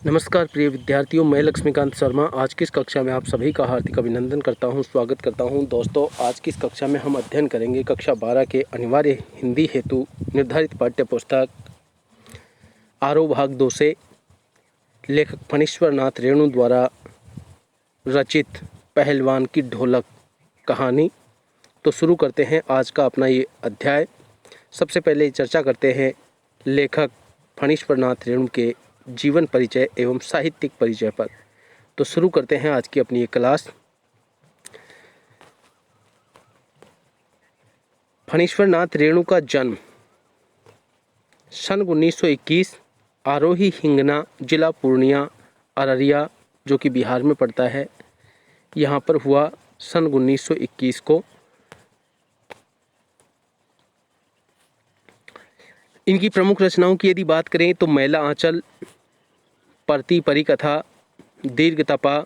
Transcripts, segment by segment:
नमस्कार प्रिय विद्यार्थियों, मैं लक्ष्मीकांत शर्मा आज की इस कक्षा में आप सभी का हार्दिक अभिनंदन करता हूं, स्वागत करता हूं। दोस्तों, आज की इस कक्षा में हम अध्ययन करेंगे कक्षा 12 के अनिवार्य हिंदी हेतु निर्धारित पाठ्य पुस्तक आरोह भाग 2 से लेखक फणीश्वर नाथ रेणु द्वारा रचित पहलवान की ढोलक कहानी। तो शुरू करते हैं आज का अपना ये अध्याय। सबसे पहले चर्चा करते हैं लेखक फणीश्वर नाथ रेणु के जीवन परिचय एवं साहित्यिक परिचय पर। तो शुरू करते हैं आज की अपनी ये क्लास। फणीश्वर नाथ रेणु का जन्म सन 1921 आरोही हिंगना, जिला पूर्णिया, अररिया जो कि बिहार में पड़ता है, यहाँ पर हुआ सन 1921 को। इनकी प्रमुख रचनाओं की यदि बात करें तो मैला आंचल, परती परिकथा, दीर्घ तपा,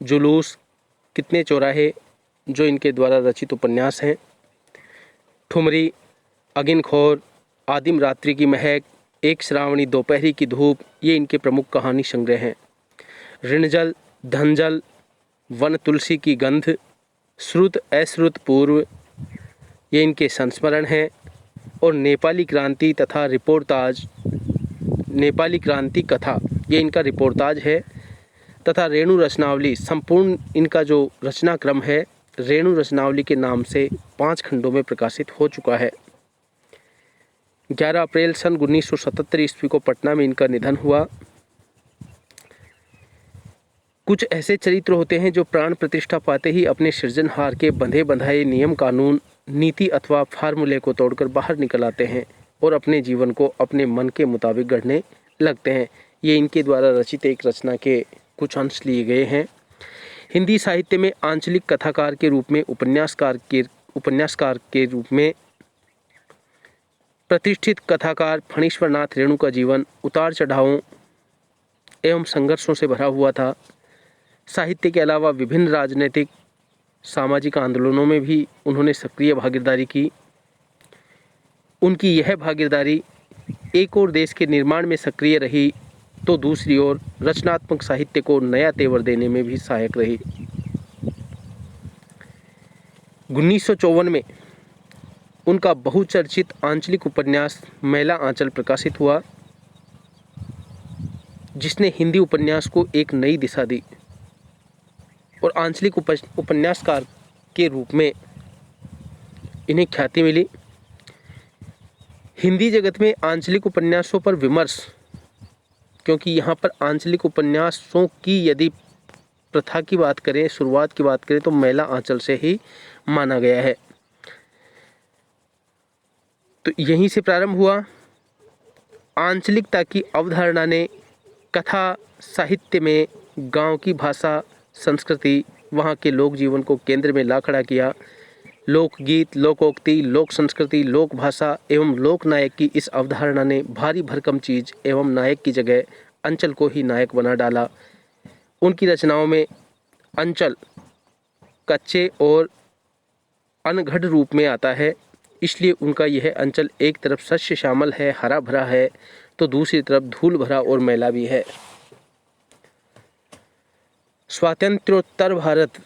जुलूस, कितने चौराहे जो इनके द्वारा रचित उपन्यास हैं, ठुमरी, अगिनखोर, आदिम रात्रि की महक, एक श्रावणी दोपहरी की धूप, ये इनके प्रमुख कहानी संग्रह हैं। ऋणजल, धनजल, वन तुलसी की गंध, श्रुत अश्रुत पूर्व, ये इनके संस्मरण हैं। और नेपाली क्रांति तथा रिपोर्टाज, नेपाली क्रांति कथा, ये इनका रिपोर्टाज है। तथा रेणु रचनावली, संपूर्ण इनका जो रचना क्रम है रेणु रचनावली के नाम से 5 खंडों में प्रकाशित हो चुका है। 11 अप्रैल सन 1977 ईस्वी को पटना में इनका निधन हुआ। कुछ ऐसे चरित्र होते हैं जो प्राण प्रतिष्ठा पाते ही अपने सृजनहार के बंधे बंधाए नियम कानून, नीति अथवा फार्मूले को तोड़कर बाहर निकल आते हैं और अपने जीवन को अपने मन के मुताबिक गढ़ने लगते हैं। ये इनके द्वारा रचित एक रचना के कुछ अंश लिए गए हैं। हिंदी साहित्य में आंचलिक कथाकार के रूप में, उपन्यासकार के रूप में प्रतिष्ठित कथाकार फणीश्वर नाथ रेणु का जीवन उतार चढ़ावों एवं संघर्षों से भरा हुआ था। साहित्य के अलावा विभिन्न राजनीतिक सामाजिक आंदोलनों में भी उन्होंने सक्रिय भागीदारी की। उनकी यह भागीदारी एक ओर देश के निर्माण में सक्रिय रही तो दूसरी ओर रचनात्मक साहित्य को नया तेवर देने में भी सहायक रही। 1954 में उनका बहुचर्चित आंचलिक उपन्यास मैला आंचल प्रकाशित हुआ, जिसने हिंदी उपन्यास को एक नई दिशा दी और आंचलिक उपन्यासकार के रूप में इन्हें ख्याति मिली। हिंदी जगत में आंचलिक उपन्यासों पर विमर्श, क्योंकि यहाँ पर आंचलिक उपन्यासों की यदि प्रथा की बात करें, शुरुआत की बात करें तो मैला आंचल से ही माना गया है। तो यहीं से प्रारंभ हुआ। आंचलिकता की अवधारणा ने कथा साहित्य में गांव की भाषा, संस्कृति, वहाँ के लोक जीवन को केंद्र में ला खड़ा किया। लोकगीत, लोकोक्ति, लोक संस्कृति, लोक भाषा एवं लोक नायक की इस अवधारणा ने भारी भरकम चीज एवं नायक की जगह अंचल को ही नायक बना डाला। उनकी रचनाओं में अंचल कच्चे और अनगढ़ रूप में आता है, इसलिए उनका यह अंचल एक तरफ शस्य श्यामल है, हरा भरा है, तो दूसरी तरफ धूल भरा और मैला भी है। स्वातंत्र्योत्तर भारत,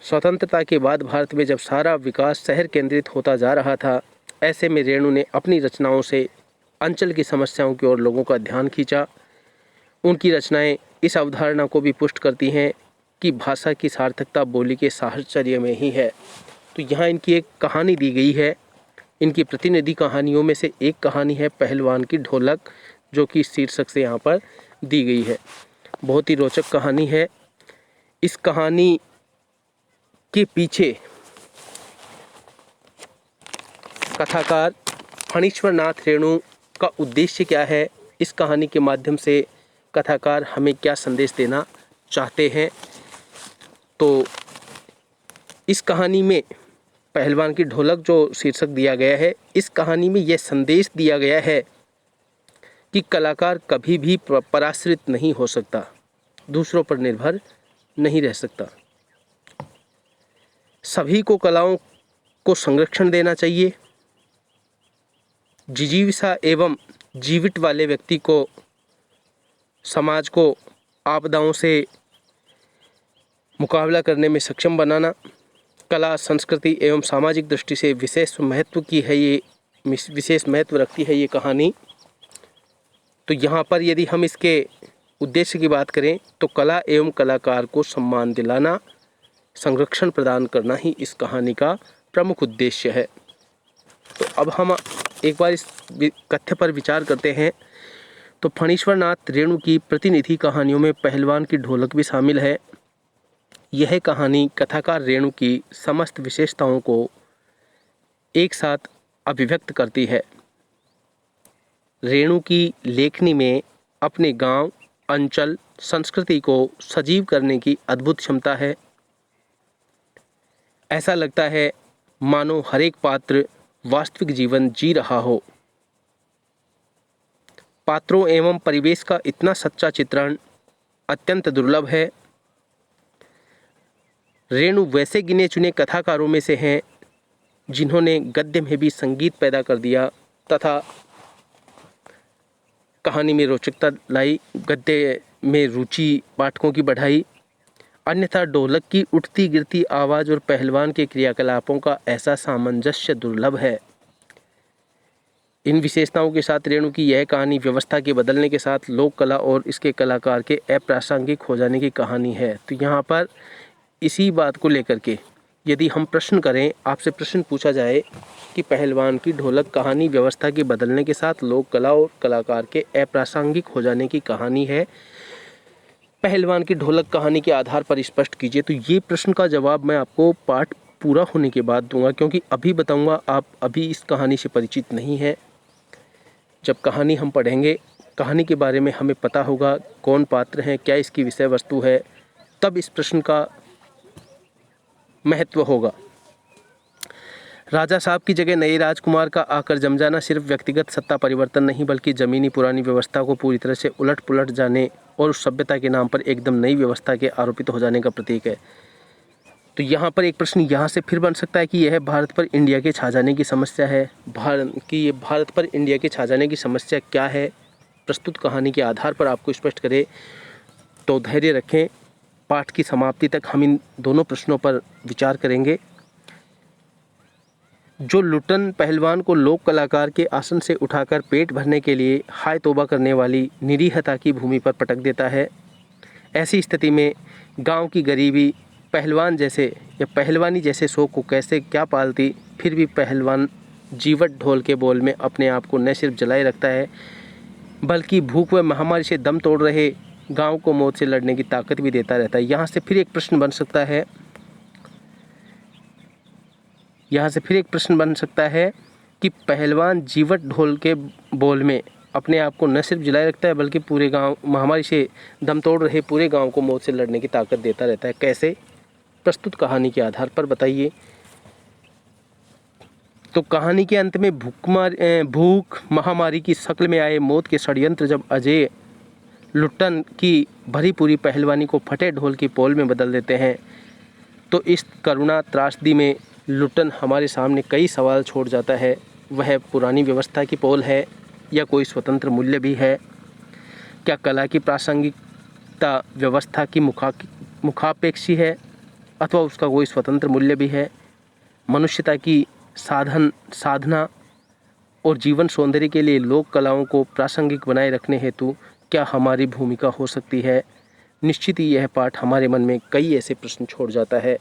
स्वतंत्रता के बाद भारत में जब सारा विकास शहर केंद्रित होता जा रहा था, ऐसे में रेणु ने अपनी रचनाओं से अंचल की समस्याओं की ओर लोगों का ध्यान खींचा। उनकी रचनाएं इस अवधारणा को भी पुष्ट करती हैं कि भाषा की सार्थकता बोली के साहचर्य में ही है। तो यहाँ इनकी एक कहानी दी गई है। इनकी प्रतिनिधि कहानियों में से एक कहानी है पहलवान की ढोलक, जो कि शीर्षक से यहाँ पर दी गई है। बहुत ही रोचक कहानी है। इस कहानी के पीछे कथाकार फणीश्वर नाथ रेणु का उद्देश्य क्या है, इस कहानी के माध्यम से कथाकार हमें क्या संदेश देना चाहते हैं। तो इस कहानी में पहलवान की ढोलक जो शीर्षक दिया गया है, इस कहानी में यह संदेश दिया गया है कि कलाकार कभी भी पराश्रित नहीं हो सकता, दूसरों पर निर्भर नहीं रह सकता। सभी को कलाओं को संरक्षण देना चाहिए। जिजीविका एवं जीवित वाले व्यक्ति को, समाज को आपदाओं से मुकाबला करने में सक्षम बनाना, कला, संस्कृति एवं सामाजिक दृष्टि से विशेष महत्व रखती है ये कहानी। तो यहाँ पर यदि हम इसके उद्देश्य की बात करें तो कला एवं कलाकार को सम्मान दिलाना, संरक्षण प्रदान करना ही इस कहानी का प्रमुख उद्देश्य है। तो अब हम एक बार इस कथ्य पर विचार करते हैं। तो फणीश्वर नाथ रेणु की प्रतिनिधि कहानियों में पहलवान की ढोलक भी शामिल है। यह कहानी कथाकार रेणु की समस्त विशेषताओं को एक साथ अभिव्यक्त करती है। रेणु की लेखनी में अपने गांव, अंचल, संस्कृति को सजीव करने की अद्भुत क्षमता है। ऐसा लगता है मानो हर एक पात्र वास्तविक जीवन जी रहा हो। पात्रों एवं परिवेश का इतना सच्चा चित्रण अत्यंत दुर्लभ है। रेणु वैसे गिने चुने कथाकारों में से हैं जिन्होंने गद्य में भी संगीत पैदा कर दिया तथा कहानी में रोचकता लाई, गद्य में रुचि पाठकों की बढ़ाई। अन्यथा ढोलक की उठती गिरती आवाज़ और पहलवान के क्रियाकलापों का ऐसा सामंजस्य दुर्लभ है। इन विशेषताओं के साथ रेणु की यह कहानी व्यवस्था के बदलने के साथ लोक कला और इसके कलाकार के अप्रासंगिक हो जाने की कहानी है। तो यहाँ पर इसी बात को लेकर के यदि हम प्रश्न करें, आपसे प्रश्न पूछा जाए कि पहलवान की ढोलक कहानी व्यवस्था के बदलने के साथ लोक कला और कलाकार के अप्रासंगिक हो जाने की कहानी है, पहलवान की ढोलक कहानी के आधार पर स्पष्ट कीजिए। तो ये प्रश्न का जवाब मैं आपको पाठ पूरा होने के बाद दूंगा, क्योंकि अभी बताऊंगा आप अभी इस कहानी से परिचित नहीं है। जब कहानी हम पढ़ेंगे, कहानी के बारे में हमें पता होगा कौन पात्र हैं, क्या इसकी विषय वस्तु है, तब इस प्रश्न का महत्व होगा। राजा साहब की जगह नए राजकुमार का आकर जम जाना सिर्फ व्यक्तिगत सत्ता परिवर्तन नहीं बल्कि ज़मीनी पुरानी व्यवस्था को पूरी तरह से उलट पुलट जाने और उस सभ्यता के नाम पर एकदम नई व्यवस्था के आरोपित हो जाने का प्रतीक है। तो यहाँ पर एक प्रश्न यहाँ से फिर बन सकता है कि यह भारत पर इंडिया के छा जाने की समस्या है। भारत पर इंडिया के छा जाने की समस्या क्या है, प्रस्तुत कहानी के आधार पर आपको स्पष्ट करें। तो धैर्य रखें, पाठ की समाप्ति तक हम इन दोनों प्रश्नों पर विचार करेंगे। जो लुट्टन पहलवान को लोक कलाकार के आसन से उठाकर पेट भरने के लिए हाय तौबा करने वाली निरीहता की भूमि पर पटक देता है, ऐसी स्थिति में गांव की गरीबी पहलवान जैसे या पहलवानी जैसे शौक को कैसे क्या पालती। फिर भी पहलवान जीवट ढोल के बोल में अपने आप को न सिर्फ जलाए रखता है बल्कि भूख व महामारी से दम तोड़ रहे गांव को मौत से लड़ने की ताकत भी देता रहता है। यहाँ से फिर एक प्रश्न बन सकता है कि पहलवान जीवट ढोल के बोल में अपने आप को न सिर्फ जलाए रखता है बल्कि पूरे गांव, महामारी से दम तोड़ रहे पूरे गांव को मौत से लड़ने की ताकत देता रहता है। कैसे? प्रस्तुत कहानी के आधार पर बताइए। तो कहानी के अंत में भूख महामारी की शक्ल में आए मौत के षड्यंत्र जब अजय लुट्टन की भरी पूरी पहलवानी को फटे ढोल की पोल में बदल देते हैं, तो इस करुणा त्रासदी में लुट्टन हमारे सामने कई सवाल छोड़ जाता है। वह पुरानी व्यवस्था की पोल है या कोई स्वतंत्र मूल्य भी है? क्या कला की प्रासंगिकता व्यवस्था की मुखापेक्षी है अथवा उसका कोई स्वतंत्र मूल्य भी है? मनुष्यता की साधना और जीवन सौंदर्य के लिए लोक कलाओं को प्रासंगिक बनाए रखने हेतु क्या हमारी भूमिका हो सकती है? निश्चित ही यह पाठ हमारे मन में कई ऐसे प्रश्न छोड़ जाता है।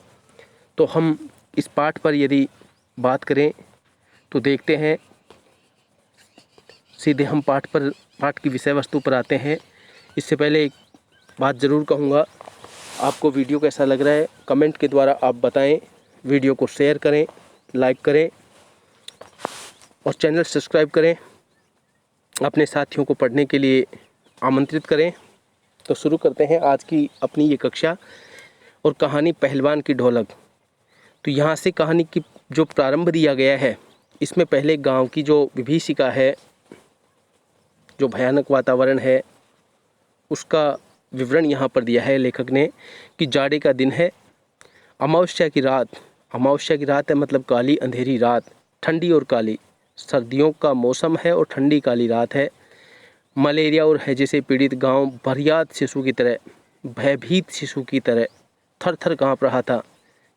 तो हम इस पाठ पर यदि बात करें तो देखते हैं, सीधे हम पाठ की विषय वस्तु पर आते हैं। इससे पहले एक बात ज़रूर कहूँगा, आपको वीडियो कैसा लग रहा है कमेंट के द्वारा आप बताएं। वीडियो को शेयर करें, लाइक करें और चैनल सब्सक्राइब करें। अपने साथियों को पढ़ने के लिए आमंत्रित करें। तो शुरू करते हैं आज की अपनी ये कक्षा और कहानी पहलवान की ढोलक। तो यहाँ से कहानी की जो प्रारंभ दिया गया है, इसमें पहले गांव की जो विभीषिका है, जो भयानक वातावरण है, उसका विवरण यहाँ पर दिया है लेखक ने कि जाड़े का दिन है, अमावस्या की रात है, मतलब काली अंधेरी रात, ठंडी और काली, सर्दियों का मौसम है और ठंडी काली रात है। मलेरिया और हैजे से पीड़ित गांव भरियात शिशु की तरह भयभीत शिशु की तरह थर थर काँप रहा था,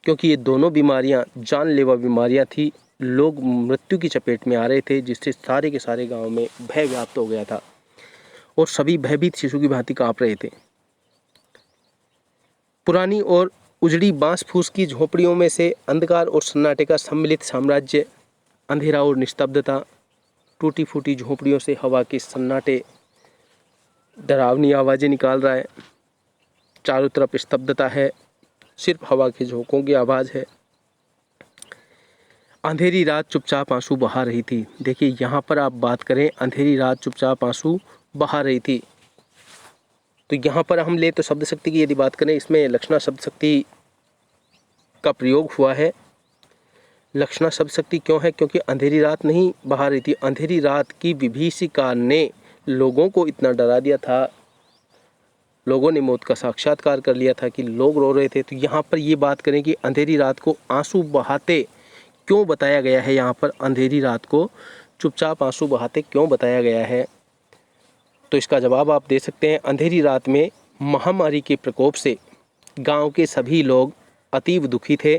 क्योंकि ये दोनों बीमारियां जानलेवा बीमारियां थी। लोग मृत्यु की चपेट में आ रहे थे, जिससे सारे के सारे गांव में भय व्याप्त हो गया था और सभी भयभीत शिशु की भांति काँप रहे थे। पुरानी और उजड़ी बांस फूस की झोपड़ियों में से अंधकार और सन्नाटे का सम्मिलित साम्राज्य, अंधेरा और निस्तब्धता। टूटी फूटी झोपड़ियों से हवा के सन्नाटे डरावनी आवाज़ें निकाल रहा है। चारों तरफ स्तब्धता है, सिर्फ हवा के झोंकों की आवाज़ है। अंधेरी रात चुपचाप आंसू बहा रही थी। देखिए यहाँ पर आप बात करें, अंधेरी रात चुपचाप आंसू बहा रही थी, तो यहाँ पर हम ले तो शब्द शक्ति की यदि बात करें, इसमें लक्षणा शब्द शक्ति का प्रयोग हुआ है। लक्षणा शब्द शक्ति क्यों है? क्योंकि अंधेरी रात नहीं बहा रही थी, अंधेरी रात की विभीषिका ने लोगों को इतना डरा दिया था, लोगों ने मौत का साक्षात्कार कर लिया था कि लोग रो रहे थे। तो यहाँ पर ये बात करें कि अंधेरी रात को आंसू बहाते क्यों बताया गया है, यहाँ पर अंधेरी रात को चुपचाप आंसू बहाते क्यों बताया गया है, तो इसका जवाब आप दे सकते हैं। अंधेरी रात में महामारी के प्रकोप से गांव के सभी लोग अतीव दुखी थे।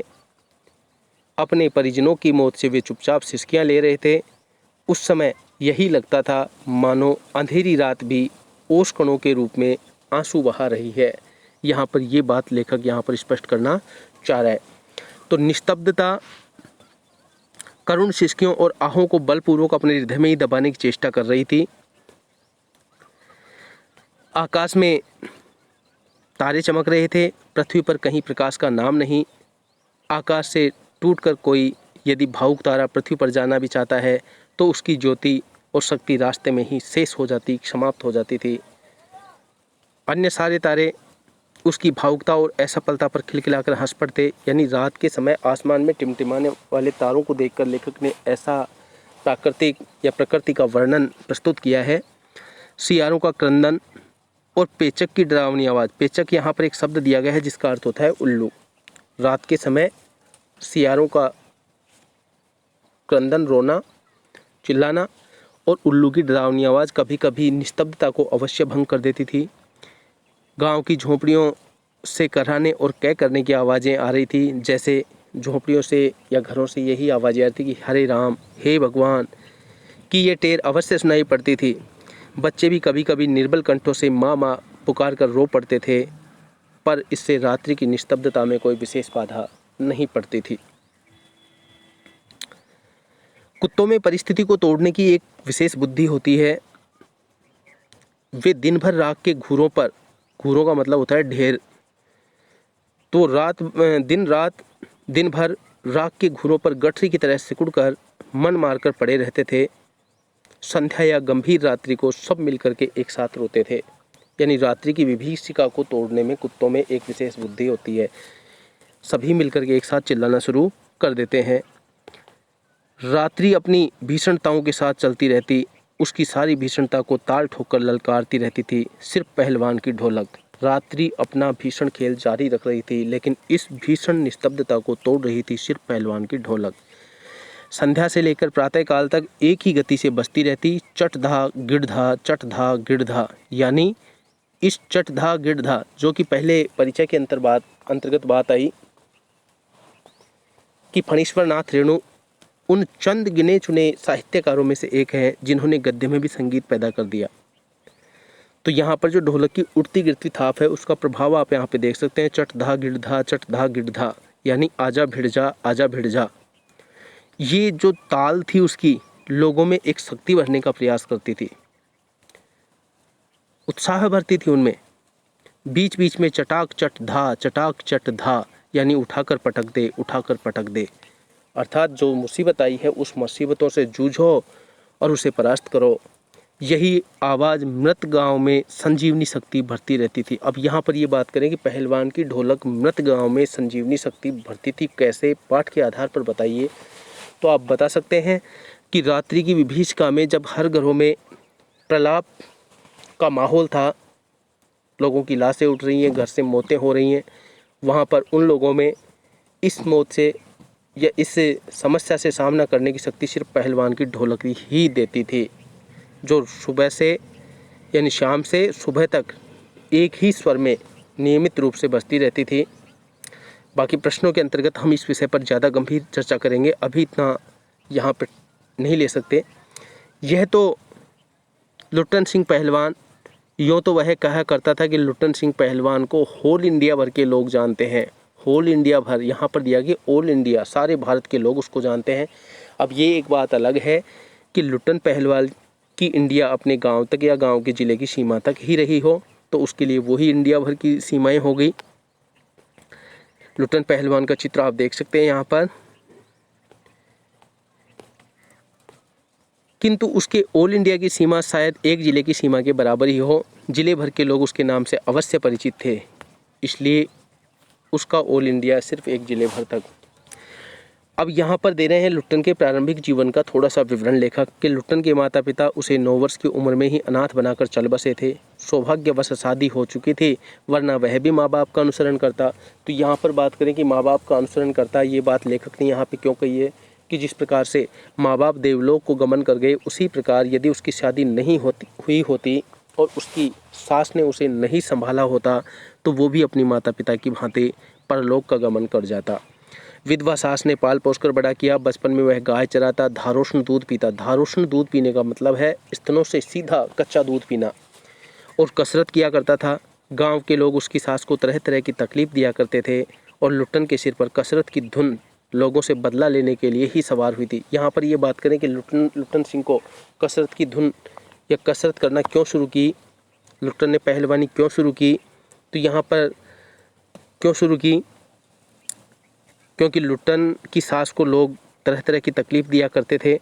अपने परिजनों की मौत से वे चुपचाप सिसकियां ले रहे थे। उस समय यही लगता था मानो अंधेरी रात भी ओस कणों के रूप में आंसू बहा रही है। यहाँ पर ये बात लेखक यहाँ पर स्पष्ट करना चाह रहा है। तो निस्तब्धता करुण सिसकियों और आहों को बलपूर्वक अपने हृदय में ही दबाने की चेष्टा कर रही थी। आकाश में तारे चमक रहे थे, पृथ्वी पर कहीं प्रकाश का नाम नहीं। आकाश से टूटकर कोई यदि भावुक तारा पृथ्वी पर जाना भी चाहता है तो उसकी ज्योति और शक्ति रास्ते में ही शेष हो जाती, समाप्त हो जाती थी। अन्य सारे तारे उसकी भावुकता और असफलता पर खिलखिलाकर हंस पड़ते। यानी रात के समय आसमान में टिमटिमाने वाले तारों को देखकर लेखक ने ऐसा प्राकृतिक या प्रकृति का वर्णन प्रस्तुत किया है। सियारों का क्रंदन और पेचक की डरावनी आवाज़। पेचक यहाँ पर एक शब्द दिया गया है जिसका अर्थ होता है उल्लू। रात के समय सियारों का क्रंदन, रोना, चिल्लाना और उल्लू की डरावनी आवाज़ कभी कभी निस्तब्धता को अवश्य भंग कर देती थी। गांव की झोंपड़ियों से कराहने और कै करने की आवाज़ें आ रही थी। जैसे झोंपड़ियों से या घरों से यही आवाज़ें आ रही थी कि हरे राम, हे भगवान की ये टेर अवश्य सुनाई पड़ती थी। बच्चे भी कभी कभी निर्बल कंठों से माँ माँ पुकार कर रो पड़ते थे, पर इससे रात्रि की निस्तब्धता में कोई विशेष बाधा नहीं पड़ती थी। कुत्तों में परिस्थिति को तोड़ने की एक विशेष बुद्धि होती है। वे दिन भर राख के घूरों पर, घूरों का मतलब होता है ढेर, तो दिन भर राख के घूरों पर गठरी की तरह सिकुड़कर मन मारकर पड़े रहते थे। संध्या या गंभीर रात्रि को सब मिलकर के एक साथ रोते थे। यानी रात्रि की विभीषिका को तोड़ने में कुत्तों में एक विशेष बुद्धि होती है, सभी मिलकर के एक साथ चिल्लाना शुरू कर देते हैं। रात्रि अपनी भीषणताओं के साथ चलती रहती, उसकी सारी भीषणता को ताल ठोककर ललकारती रहती थी। सिर्फ पहलवान की ढोलक रात्रि अपना भीषण खेल जारी रख रही थी, लेकिन इस भीषण निस्तब्धता को तोड़ रही थी सिर्फ पहलवान की ढोलक। संध्या से लेकर प्रातःकाल तक एक ही गति से बजती रहती, चटधा गिड़धा, चटधा गिड़धा। यानी इस चटधा गिड़धा जो कि पहले परिचय के अंतर्गत बात आई कि फणीश्वर नाथ रेणु उन चंद गिने चुने साहित्यकारों में से एक हैं जिन्होंने गद्य में भी संगीत पैदा कर दिया। तो यहाँ पर जो ढोलक की उड़ती गिरती थाप है उसका प्रभाव आप यहाँ पे देख सकते हैं। चटधा गिड़धा, यानी आजा भिड़ जा, आजा भिड़ जा। ये जो ताल थी उसकी लोगों में एक शक्ति भरने का प्रयास करती थी, उत्साह भरती थी उनमें। बीच बीच में चटाक चट धा, यानी उठाकर पटक दे, उठाकर पटक दे। अर्थात जो मुसीबत आई है उस मुसीबतों से जूझो और उसे परास्त करो। यही आवाज़ मृत गांव में संजीवनी शक्ति भरती रहती थी। अब यहाँ पर ये बात करें कि पहलवान की ढोलक मृत गांव में संजीवनी शक्ति भरती थी कैसे, पाठ के आधार पर बताइए। तो आप बता सकते हैं कि रात्रि की विभीषिका में जब हर घरों में प्रलाप का माहौल था, लोगों की लाशें उठ रही हैं, घर से मौतें हो रही हैं, वहाँ पर उन लोगों में इस मौत से या इस समस्या से सामना करने की शक्ति सिर्फ पहलवान की ढोलक ही देती थी, जो सुबह से यानी शाम से सुबह तक एक ही स्वर में नियमित रूप से बजती रहती थी। बाकी प्रश्नों के अंतर्गत हम इस विषय पर ज़्यादा गंभीर चर्चा करेंगे, अभी इतना यहाँ पर नहीं ले सकते। यह तो लुट्टन सिंह पहलवान, यूँ तो वह कहा करता था कि लुट्टन सिंह पहलवान को होल इंडिया भर के लोग जानते हैं। होल इंडिया भर, यहाँ पर दिया कि ऑल इंडिया, सारे भारत के लोग उसको जानते हैं। अब ये एक बात अलग है कि लुट्टन पहलवान की इंडिया अपने गांव तक या गांव के ज़िले की सीमा तक ही रही हो, तो उसके लिए वही इंडिया भर की सीमाएं हो गई। लुट्टन पहलवान का चित्र आप देख सकते हैं यहाँ पर, किंतु उसके ऑल इंडिया की सीमा शायद एक ज़िले की सीमा के बराबर ही हो। ज़िले भर के लोग उसके नाम से अवश्य परिचित थे, इसलिए उसका ऑल इंडिया सिर्फ एक ज़िले भर तक। अब यहाँ पर दे रहे हैं लुट्टन के प्रारंभिक जीवन का थोड़ा सा विवरण लेखक कि लुट्टन के माता पिता उसे 9 वर्ष की उम्र में ही अनाथ बनाकर चल बसे थे। सौभाग्यवश शादी हो चुकी थी, वरना वह भी माँ बाप का अनुसरण करता। तो यहाँ पर बात करें कि माँ बाप का अनुसरण करता, ये बात लेखक ने यहाँ पे क्यों कही है कि जिस प्रकार से माँ बाप देवलोक को गमन कर गए, उसी प्रकार यदि उसकी शादी नहीं हुई होती और उसकी सास ने उसे नहीं संभाला होता तो वो भी अपनी माता पिता की भांति परलोक का गमन कर जाता। विधवा सास ने पाल पोस कर बड़ा किया। बचपन में वह गाय चराता, धारोष्ण दूध पीता। धारोष्ण दूध पीने का मतलब है स्तनों से सीधा कच्चा दूध पीना, और कसरत किया करता था। गांव के लोग उसकी सास को तरह तरह की तकलीफ दिया करते थे और लुट्टन के सिर पर कसरत की धुन लोगों से बदला लेने के लिए ही सवार हुई थी। यहाँ पर ये बात करें कि लुट्टन सिंह को कसरत की धुन या कसरत करना क्यों शुरू की, लुट्टन ने पहलवानी क्यों शुरू की, तो यहाँ पर क्यों शुरू की, क्योंकि लुट्टन की सास को लोग तरह तरह की तकलीफ़ दिया करते थे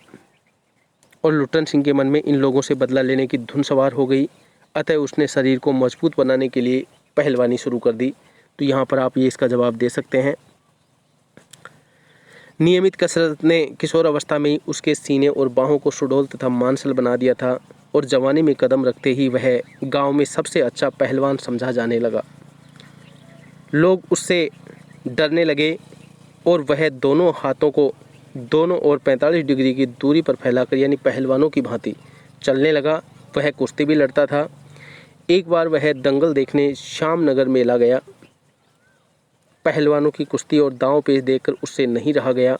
और लुट्टन सिंह के मन में इन लोगों से बदला लेने की धुन सवार हो गई। अतः उसने शरीर को मजबूत बनाने के लिए पहलवानी शुरू कर दी। तो यहाँ पर आप ये इसका जवाब दे सकते हैं। नियमित कसरत ने किशोर अवस्था में ही उसके सीने और बाहों को सुडौल तथा मांसल बना दिया था और जवानी में कदम रखते ही वह गांव में सबसे अच्छा पहलवान समझा जाने लगा। लोग उससे डरने लगे और वह दोनों हाथों को दोनों ओर 45 डिग्री की दूरी पर फैलाकर यानी पहलवानों की भांति चलने लगा। वह कुश्ती भी लड़ता था। एक बार वह दंगल देखने श्यामनगर मेला गया। पहलवानों की कुश्ती और दांव पेच देखकर उससे नहीं रहा गया।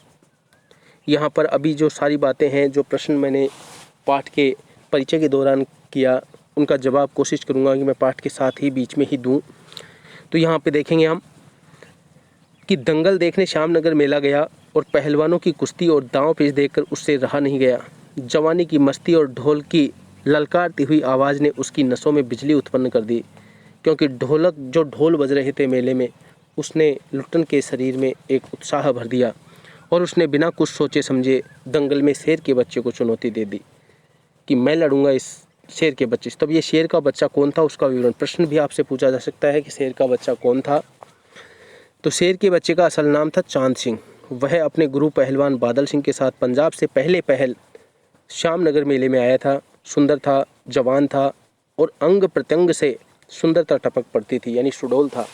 यहाँ पर अभी जो सारी बातें हैं, जो प्रश्न मैंने पाठ के परिचय के दौरान किया, उनका जवाब कोशिश करूँगा कि मैं पाठ के साथ ही बीच में ही दूँ। तो यहाँ पे देखेंगे हम कि दंगल देखने श्यामनगर मेला गया और पहलवानों की कुश्ती और दांव पेच देखकर उससे रहा नहीं गया। जवानी की मस्ती और ढोल की ललकारती हुई आवाज़ ने उसकी नसों में बिजली उत्पन्न कर दी, क्योंकि ढोल बज रहे थे मेले में, उसने लुट्टन के शरीर में एक उत्साह भर दिया और उसने बिना कुछ सोचे समझे दंगल में शेर के बच्चे को चुनौती दे दी कि मैं लड़ूंगा इस शेर के बच्चे से। तब ये शेर का बच्चा कौन था, उसका विवरण प्रश्न भी आपसे पूछा जा सकता है कि शेर का बच्चा कौन था। तो शेर के बच्चे का असल नाम था चांद सिंह। वह अपने गुरु पहलवान बादल सिंह के साथ पंजाब से पहल श्यामनगर मेले में आया था। सुंदर था, जवान था और अंग प्रत्यंग से सुंदरता टपक पड़ती थी, यानी सुडौल था।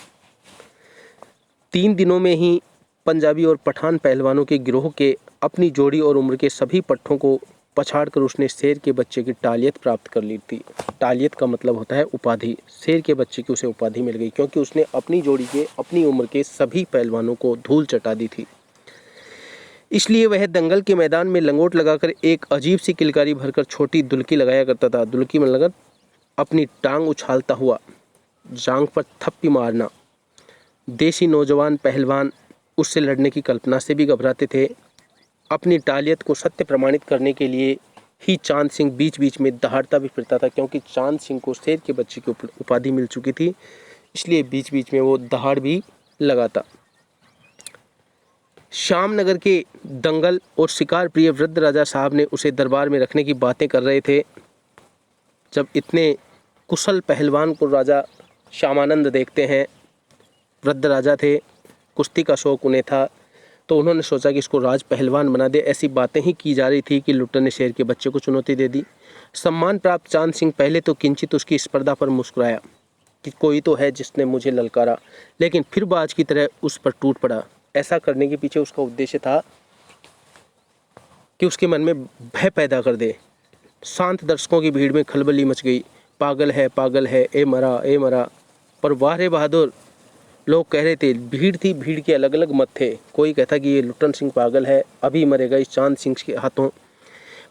3 दिनों में ही पंजाबी और पठान पहलवानों के गिरोह के अपनी जोड़ी और उम्र के सभी पट्टों को पछाड़कर उसने शेर के बच्चे की टालियत प्राप्त कर ली थी। टालियत का मतलब होता है उपाधि। शेर के बच्चे की उसे उपाधि मिल गई, क्योंकि उसने अपनी जोड़ी के अपनी उम्र के सभी पहलवानों को धूल चटा दी थी। इसलिए वह दंगल के मैदान में लंगोट लगाकर एक अजीब सी किलकारी भरकर छोटी दुल्की लगाया करता था। दुल्की में लगकर अपनी टांग उछालता हुआ जांग पर थप्पी मारना। देसी नौजवान पहलवान उससे लड़ने की कल्पना से भी घबराते थे। अपनी टालियत को सत्य प्रमाणित करने के लिए ही चांद सिंह बीच बीच में दहाड़ता भी फिरता था, क्योंकि चांद सिंह को शेर के बच्चे की उपाधि मिल चुकी थी, इसलिए बीच बीच में वो दहाड़ भी लगाता। श्यामनगर के दंगल और शिकार प्रिय वृद्ध राजा साहब ने उसे दरबार में रखने की बातें कर रहे थे। जब इतने कुशल पहलवान को राजा श्यामानंद देखते हैं, वृद्ध राजा थे, कुश्ती का शौक उन्हें था, तो उन्होंने सोचा कि इसको राज पहलवान बना दे। ऐसी बातें ही की जा रही थी कि लुट्टन ने शेर के बच्चे को चुनौती दे दी। सम्मान प्राप्त चांद सिंह पहले तो किंचित उसकी स्पर्धा पर मुस्कुराया कि कोई तो है जिसने मुझे ललकारा, लेकिन फिर बाज की तरह उस पर टूट पड़ा। ऐसा करने के पीछे उसका उद्देश्य था कि उसके मन में भय पैदा कर दे। शांत दर्शकों की भीड़ में खलबली मच गई। पागल है, ए मरा, पर वाह रे बहादुर, लोग कह रहे थे, भीड़ थी, भीड़ के अलग अलग मत थे। कोई कहता कि ये लुट्टन सिंह पागल है, अभी मरेगा इस चांद सिंह के हाथों।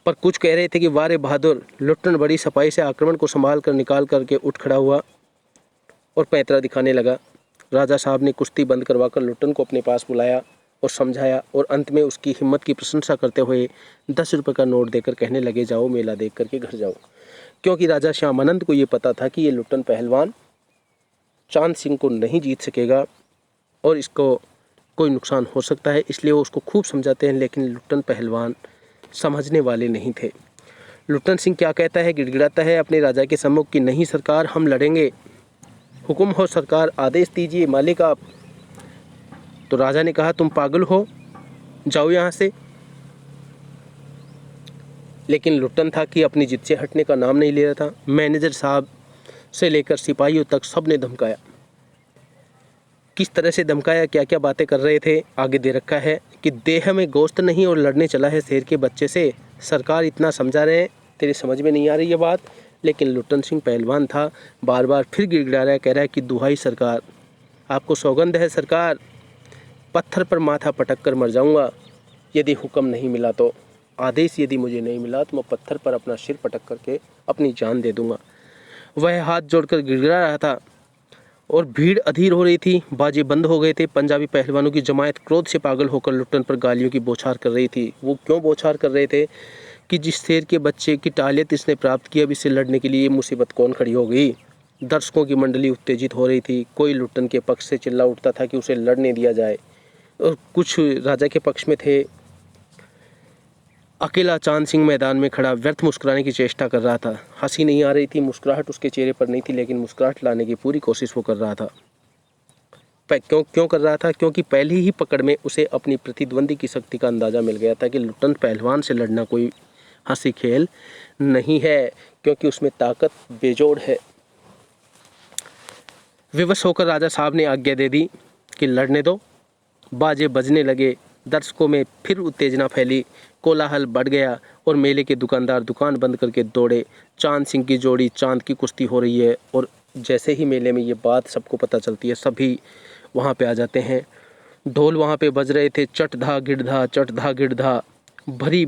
पर कुछ कह रहे थे कि वाह रे बहादुर, लुट्टन बड़ी सफाई से आक्रमण को संभाल कर निकाल करके उठ खड़ा हुआ और पैंतरा दिखाने लगा। राजा साहब ने कुश्ती बंद करवाकर लुट्टन को अपने पास बुलाया और समझाया और अंत में उसकी हिम्मत की प्रशंसा करते हुए 10 रुपये का नोट देकर कहने लगे, जाओ मेला देख करके घर जाओ। क्योंकि राजा श्यामानंद को ये पता था कि ये लुट्टन पहलवान चांद सिंह को नहीं जीत सकेगा और इसको कोई नुकसान हो सकता है, इसलिए वो उसको खूब समझाते हैं। लेकिन लुट्टन पहलवान समझने वाले नहीं थे। लुट्टन सिंह क्या कहता है, गिड़गिड़ाता है अपने राजा के सम्मुख कि नहीं सरकार, हम लड़ेंगे, हुक्म हो सरकार, आदेश दीजिए मालिक आप। तो राजा ने कहा, तुम पागल हो, जाओ यहाँ से। लेकिन लुट्टन था कि अपनी जिद से हटने का नाम नहीं ले रहा था। मैनेजर साहब से लेकर सिपाहियों तक सब ने धमकाया। किस तरह से धमकाया, क्या क्या बातें कर रहे थे, आगे दे रखा है कि देह में गोश्त नहीं और लड़ने चला है शेर के बच्चे से। सरकार इतना समझा रहे हैं, तेरी समझ में नहीं आ रही ये बात। लेकिन लुट्टन सिंह पहलवान था, बार बार फिर गिड़गिड़ा रहा है, कह रहा है कि दुहाई सरकार, आपको सौगंध है सरकार, पत्थर पर माथा पटक कर मर जाऊंगा यदि हुक्म नहीं मिला तो, आदेश यदि मुझे नहीं मिला तो मैं पत्थर पर अपना सिर पटक करके अपनी जान दे दूंगा। वह हाथ जोड़कर गिड़गिड़ा रहा था और भीड़ अधीर हो रही थी। बाजे बंद हो गए थे। पंजाबी पहलवानों की जमायत क्रोध से पागल होकर लुट्टन पर गालियों की बौछार कर रही थी। वो क्यों बौछार कर रहे थे कि जिस शेर के बच्चे की टालियत इसने प्राप्त की, अब इससे लड़ने के लिए ये मुसीबत कौन खड़ी हो गई। दर्शकों की मंडली उत्तेजित हो रही थी। कोई लुट्टन के पक्ष से चिल्ला उठता था कि उसे लड़ने दिया जाए और कुछ राजा के पक्ष में थे। अकेला चांद सिंह मैदान में खड़ा व्यर्थ मुस्कुराने की चेष्टा कर रहा था। हंसी नहीं आ रही थी, मुस्कुराहट उसके चेहरे पर नहीं थी, लेकिन मुस्कुराहट लाने की पूरी कोशिश वो कर रहा था। क्यों कर रहा था? क्योंकि पहली ही पकड़ में उसे अपनी प्रतिद्वंदी की शक्ति का अंदाज़ा मिल गया था कि लुट्टन पहलवान से लड़ना कोई हंसी खेल नहीं है, क्योंकि उसमें ताकत बेजोड़ है। विवश होकर राजा साहब ने आज्ञा दे दी कि लड़ने दो। बाजे बजने लगे, दर्शकों में फिर उत्तेजना फैली, कोलाहल बढ़ गया और मेले के दुकानदार दुकान बंद करके दौड़े। चांद सिंह की जोड़ी चांद की कुश्ती हो रही है और जैसे ही मेले में ये बात सबको पता चलती है, सभी वहाँ पे आ जाते हैं। ढोल वहाँ पे बज रहे थे, चट धा गिड़धा, चट धा गिड़धा। भरी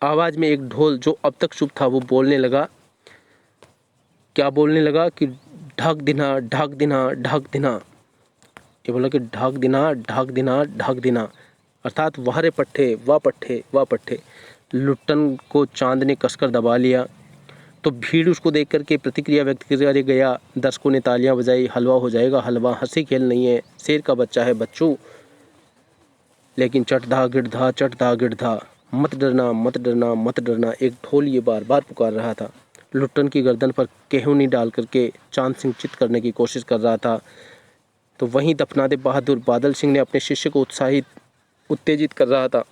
आवाज़ में एक ढोल जो अब तक चुप था वो बोलने लगा। क्या बोलने लगा कि ढाक दिना, ढाक दिना, ढाक दिना। ये बोला कि ढाक दिना, ढाक दिना, ढाक दिना, अर्थात वाह रे पट्टे, वाह पट्टे, वाह पट्टे। लुट्टन को चांद ने कसकर दबा लिया तो भीड़ उसको देख करके प्रतिक्रिया व्यक्त कर गया। दर्शकों ने तालियां बजाई, हलवा हो जाएगा हलवा, हंसी खेल नहीं है, शेर का बच्चा है बच्चू। लेकिन चट धा गिड़धा, चट धा गिड़धा, मत डरना, मत डरना, मत डरना, एक ढोल ये बार बार पुकार रहा था। लुट्टन की गर्दन पर केहूनी डाल करके चांद सिंह चित करने की कोशिश कर रहा था। तो वहीं दफनादे बहादुर बादल सिंह ने अपने शिष्य को उत्तेजित कर रहा था।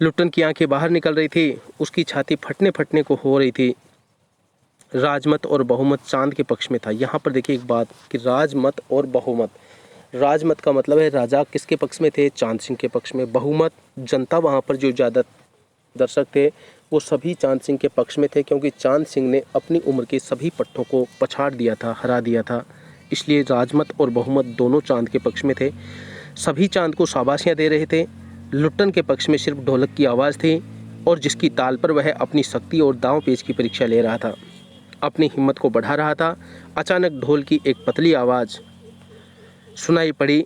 लुट्टन की आंखें बाहर निकल रही थी, उसकी छाती फटने फटने को हो रही थी। राजमत और बहुमत चांद के पक्ष में था। यहाँ पर देखिए एक बात कि राजमत और बहुमत, राजमत का मतलब है राजा किसके पक्ष में थे, चांद सिंह के पक्ष में। बहुमत जनता, वहाँ पर जो ज़्यादा दर्शक थे वो सभी चांद सिंह के पक्ष में थे, क्योंकि चांद सिंह ने अपनी उम्र के सभी पट्टों को पछाड़ दिया था, हरा दिया था। इसलिए राजमत और बहुमत दोनों चांद के पक्ष में थे। सभी चांद को शाबाशियाँ दे रहे थे। लुट्टन के पक्ष में सिर्फ ढोलक की आवाज़ थी और जिसकी ताल पर वह अपनी शक्ति और दांव पेच की परीक्षा ले रहा था, अपनी हिम्मत को बढ़ा रहा था। अचानक ढोल की एक पतली आवाज़ सुनाई पड़ी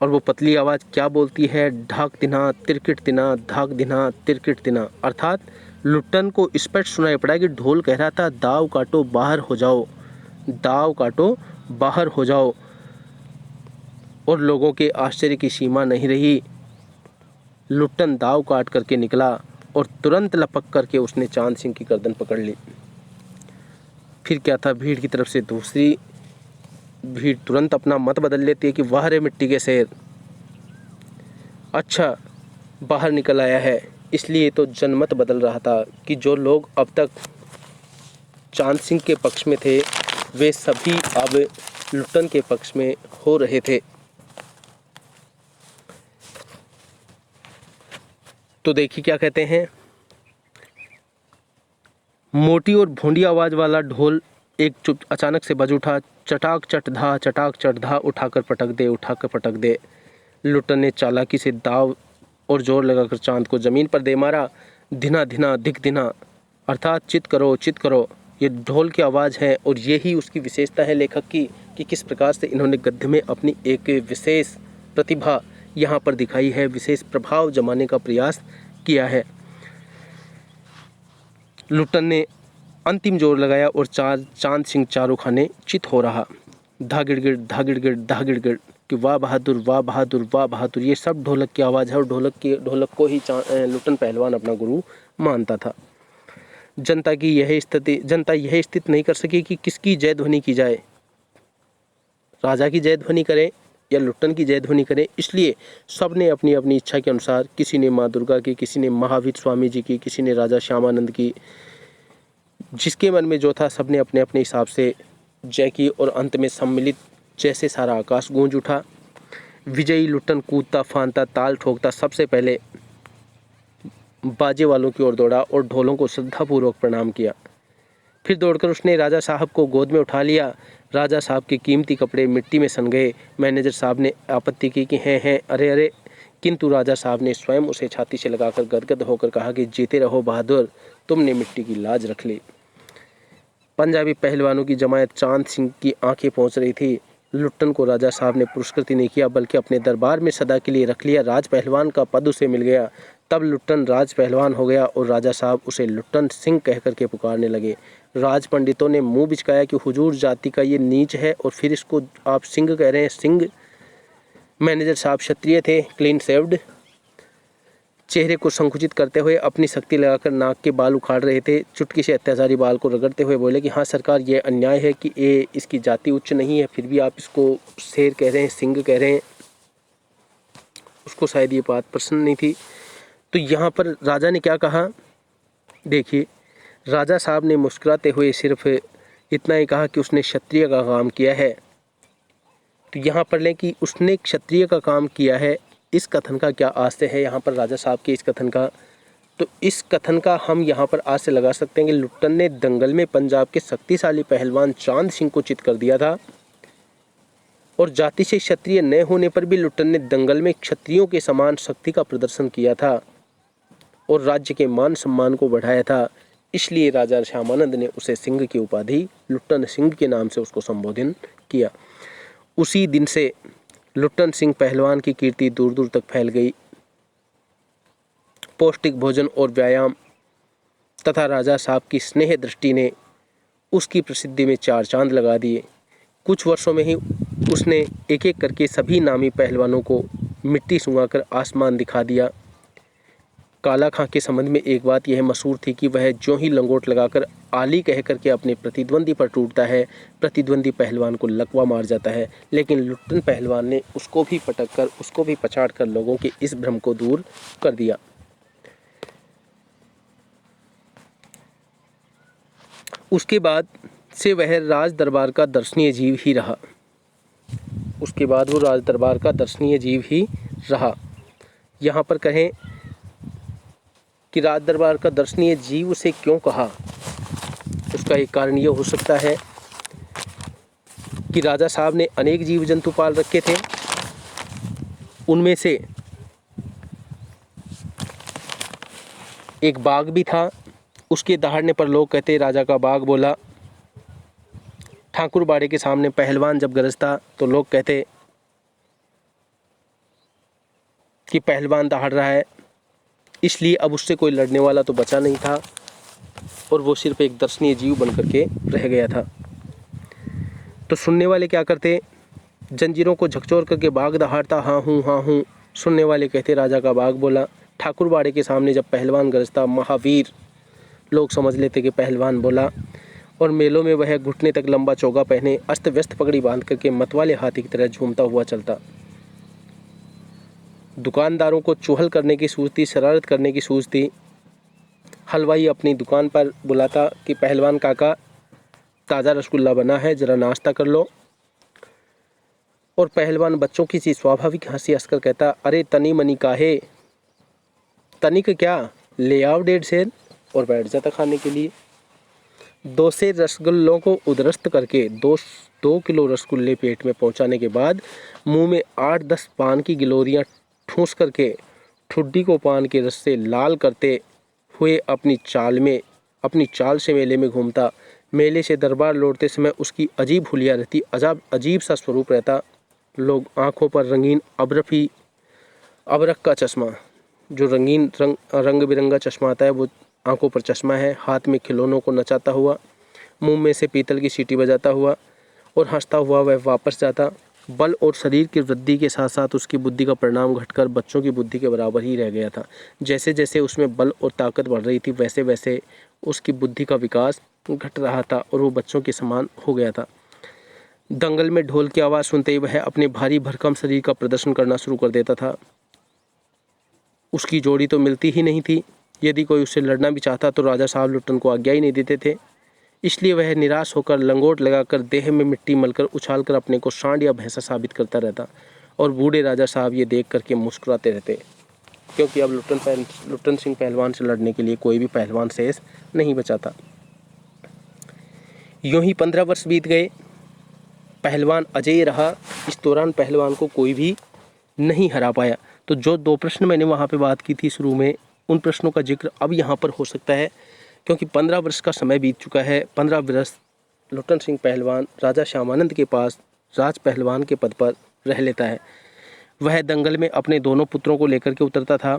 और वो पतली आवाज़ क्या बोलती है, ढाक दिना तिरकिट दिना, ढाक दिना तिरकिट दिना। अर्थात लुट्टन को स्पष्ट सुनाई पड़ा कि ढोल कह रहा था, दाव काटो बाहर हो जाओ, दाव काटो बाहर हो जाओ। और लोगों के आश्चर्य की सीमा नहीं रही। लुट्टन दाव काट करके निकला और तुरंत लपक करके उसने चांद सिंह की गर्दन पकड़ ली। फिर क्या था, भीड़ की तरफ से दूसरी भीड़ तुरंत अपना मत बदल लेती है कि वाह रे मिट्टी के शेर, अच्छा बाहर निकल आया है। इसलिए तो जनमत बदल रहा था कि जो लोग अब तक चांद सिंह के पक्ष में थे वे सभी अब लुट्टन के पक्ष में हो रहे थे। तो देखिए क्या कहते हैं, मोटी और भोंडी आवाज़ वाला ढोल एक चुप अचानक से बज उठा, चटाक चट धा, उठाकर पटक दे। लुट्टन ने चालाकी से दाव और जोर लगाकर चांद को जमीन पर दे मारा। धिना धिना धिक धिना, अर्थात चित करो। ये ढोल की आवाज़ है और यही उसकी विशेषता है लेखक की कि किस प्रकार से इन्होंने गद्य में अपनी एक विशेष प्रतिभा यहाँ पर दिखाई है, विशेष प्रभाव जमाने का प्रयास किया है। लुट्टन ने अंतिम जोर लगाया और चांद सिंह चारों खाने चित हो रहा। धा गिड़गिड़ कि वाह बहादुर। ये सब ढोलक की आवाज़ है और ढोलक को ही लुट्टन पहलवान अपना गुरु मानता था। जनता यह स्थिति नहीं कर सकी कि किसकी जय ध्वनि की जाए, राजा की जय ध्वनि करें या लुट्टन की जय ध्वनि करें। इसलिए सब ने अपनी अपनी इच्छा के अनुसार, किसी ने माँ दुर्गा की, किसी ने महावीर स्वामी जी की, किसी ने राजा श्यामानंद की, जिसके मन में जो था सबने अपने अपने हिसाब से जय की और अंत में सम्मिलित जैसे सारा आकाश गूंज उठा। विजयी लुट्टन कूदता फांदता ताल ठोकता सबसे पहले बाजे वालों की ओर दौड़ा और ढोलों को श्रद्धापूर्वक प्रणाम किया। फिर दौड़कर उसने राजा साहब को गोद में उठा लिया। राजा साहब के कीमती कपड़े मिट्टी में सन गए। मैनेजर साहब ने आपत्ति की कि हैं अरे, किंतु राजा साहब ने स्वयं उसे छाती से लगाकर गदगद होकर कहा कि जीते रहो बहादुर, तुमने मिट्टी की लाज रख ली। पंजाबी पहलवानों की जमायत चांद सिंह की आंखें पहुंच रही थी। लुट्टन को राजा साहब ने पुरस्कृत नहीं किया बल्कि अपने दरबार में सदा के लिए रख लिया। राज पहलवान का पद उसे मिल गया। तब लुट्टन राज पहलवान हो गया और राजा साहब उसे लुट्टन सिंह कह करके पुकारने लगे। राज पंडितों ने मुंह बिचकाया कि हुजूर जाति का ये नीच है और फिर इसको आप सिंह कह रहे हैं, सिंह। मैनेजर साहब क्षत्रिय थे, क्लीन शेव्ड, चेहरे को संकुचित करते हुए अपनी शक्ति लगाकर नाक के बाल उखाड़ रहे थे। चुटकी से अत्याचारी बाल को रगड़ते हुए बोले कि हाँ सरकार, ये अन्याय है कि इसकी जाति उच्च नहीं है, फिर भी आप इसको शेर कह रहे हैं, सिंह कह रहे हैं। उसको शायद ये बात पसंद नहीं थी। तो यहाँ पर राजा ने क्या कहा, देखिए, राजा साहब ने मुस्कुराते हुए सिर्फ इतना ही कहा कि उसने क्षत्रिय का काम किया है। तो यहाँ पर लें कि उसने क्षत्रिय का काम किया है, इस कथन का क्या आशय है यहाँ पर राजा साहब के इस कथन का। तो इस कथन का हम यहाँ पर आशय लगा सकते हैं कि लुट्टन ने दंगल में पंजाब के शक्तिशाली पहलवान चांद सिंह को चित कर दिया था और जाति से क्षत्रिय न होने पर भी लुट्टन ने दंगल में क्षत्रियों के समान शक्ति का प्रदर्शन किया था और राज्य के मान सम्मान को बढ़ाया था। इसलिए राजा श्यामानंद ने उसे सिंह की उपाधि लुट्टन सिंह के नाम से उसको संबोधन किया। उसी दिन से लुट्टन सिंह पहलवान की कीर्ति दूर दूर तक फैल गई। पौष्टिक भोजन और व्यायाम तथा राजा साहब की स्नेह दृष्टि ने उसकी प्रसिद्धि में चार चांद लगा दिए। कुछ वर्षों में ही उसने एक एक करके सभी नामी पहलवानों को मिट्टी सूंघाकर आसमान दिखा दिया। काला खां के संबंध में एक बात यह मशहूर थी कि वह जो ही लंगोट लगाकर आली कह करके अपने प्रतिद्वंदी पर टूटता है, प्रतिद्वंदी पहलवान को लकवा मार जाता है। लेकिन लुट्टन पहलवान ने उसको भी पटक कर, उसको भी पछाड़ कर लोगों के इस भ्रम को दूर कर दिया। उसके बाद से वह राज दरबार का दर्शनीय जीव ही रहा। उसके बाद वो राज दरबार का दर्शनीय जीव ही रहा। यहाँ पर कहें कि राज दरबार का दर्शनीय जीव उसे क्यों कहा, उसका एक कारण यह हो सकता है कि राजा साहब ने अनेक जीव जंतु पाल रखे थे। उनमें से एक बाघ भी था। उसके दहाड़ने पर लोग कहते राजा का बाघ बोला। ठाकुर बाड़े के सामने पहलवान जब गरजता तो लोग कहते कि पहलवान दहाड़ रहा है। इसलिए अब उससे कोई लड़ने वाला तो बचा नहीं था और वो सिर्फ एक दर्शनीय जीव बन करके रह गया था। तो सुनने वाले क्या करते, जंजीरों को झकझोर करके बाघ दहाड़ता, हाँ हूँ। सुनने वाले कहते राजा का बाघ बोला। ठाकुर बाड़े के सामने जब पहलवान गरजता, महावीर, लोग समझ लेते कि पहलवान बोला। और मेलों में वह घुटने तक लंबा चोगा पहने अस्त व्यस्त पगड़ी बांध करके मतवाले हाथी की तरह झूमता हुआ चलता। दुकानदारों को चुहल करने की सूझ थी, शरारत करने की सूझ थी। हलवाई अपनी दुकान पर बुलाता कि पहलवान काका, ताज़ा रसगुल्ला बना है, ज़रा नाश्ता कर लो। और पहलवान बच्चों की सी स्वाभाविक हंसी हंसकर कहता, अरे तनी मनी काहे, तनिक क्या, ले आओ 1.5 सेर, और बैठ जाता खाने के लिए। 2 से रसगुल्लों को उदरस्त करके 2 किलो रसगुल्ले पेट में पहुंचाने के बाद मुंह में 8-10 पान की गिलोरियां ठूंस करके ठुड्डी को पान के रस से लाल करते हुए अपनी चाल से मेले में घूमता। मेले से दरबार लौटते समय उसकी अजीब हुलिया रहती, अजीब सा स्वरूप रहता। लोग आंखों पर रंगीन अबरख का चश्मा, जो रंग बिरंगा चश्मा आता है वो आंखों पर चश्मा है, हाथ में खिलौनों को नचाता हुआ, मुंह में से पीतल की सीटी बजाता हुआ और हंसता हुआ वह वापस जाता। बल और शरीर की वृद्धि के साथ साथ उसकी बुद्धि का परिणाम घटकर बच्चों की बुद्धि के बराबर ही रह गया था। जैसे जैसे उसमें बल और ताकत बढ़ रही थी वैसे वैसे उसकी बुद्धि का विकास घट रहा था और वो बच्चों के समान हो गया था। दंगल में ढोल की आवाज़ सुनते ही वह अपने भारी भरकम शरीर का प्रदर्शन करना शुरू कर देता था। उसकी जोड़ी तो मिलती ही नहीं थी। यदि कोई उससे लड़ना भी चाहता तो राजा साहब लुट्टन को आज्ञा ही नहीं देते थे। इसलिए वह निराश होकर लंगोट लगाकर देह में मिट्टी मलकर उछालकर अपने को सांड या भैंसा साबित करता रहता और बूढ़े राजा साहब ये देख करके मुस्कुराते रहते, क्योंकि अब लुट्टन सिंह पहलवान से लड़ने के लिए कोई भी पहलवान शेष नहीं बचा था। यूं ही 15 वर्ष बीत गए। पहलवान अजेय रहा। इस दौरान पहलवान को कोई भी नहीं हरा पाया। तो जो 2 प्रश्न मैंने वहाँ पे बात की थी शुरू में, उन प्रश्नों का जिक्र अब यहाँ पर हो सकता है, क्योंकि 15 वर्ष का समय बीत चुका है। 15 वर्ष लुट्टन सिंह पहलवान राजा श्यामानंद के पास राज पहलवान के पद पर रह लेता है। वह दंगल में अपने दोनों पुत्रों को लेकर के उतरता था।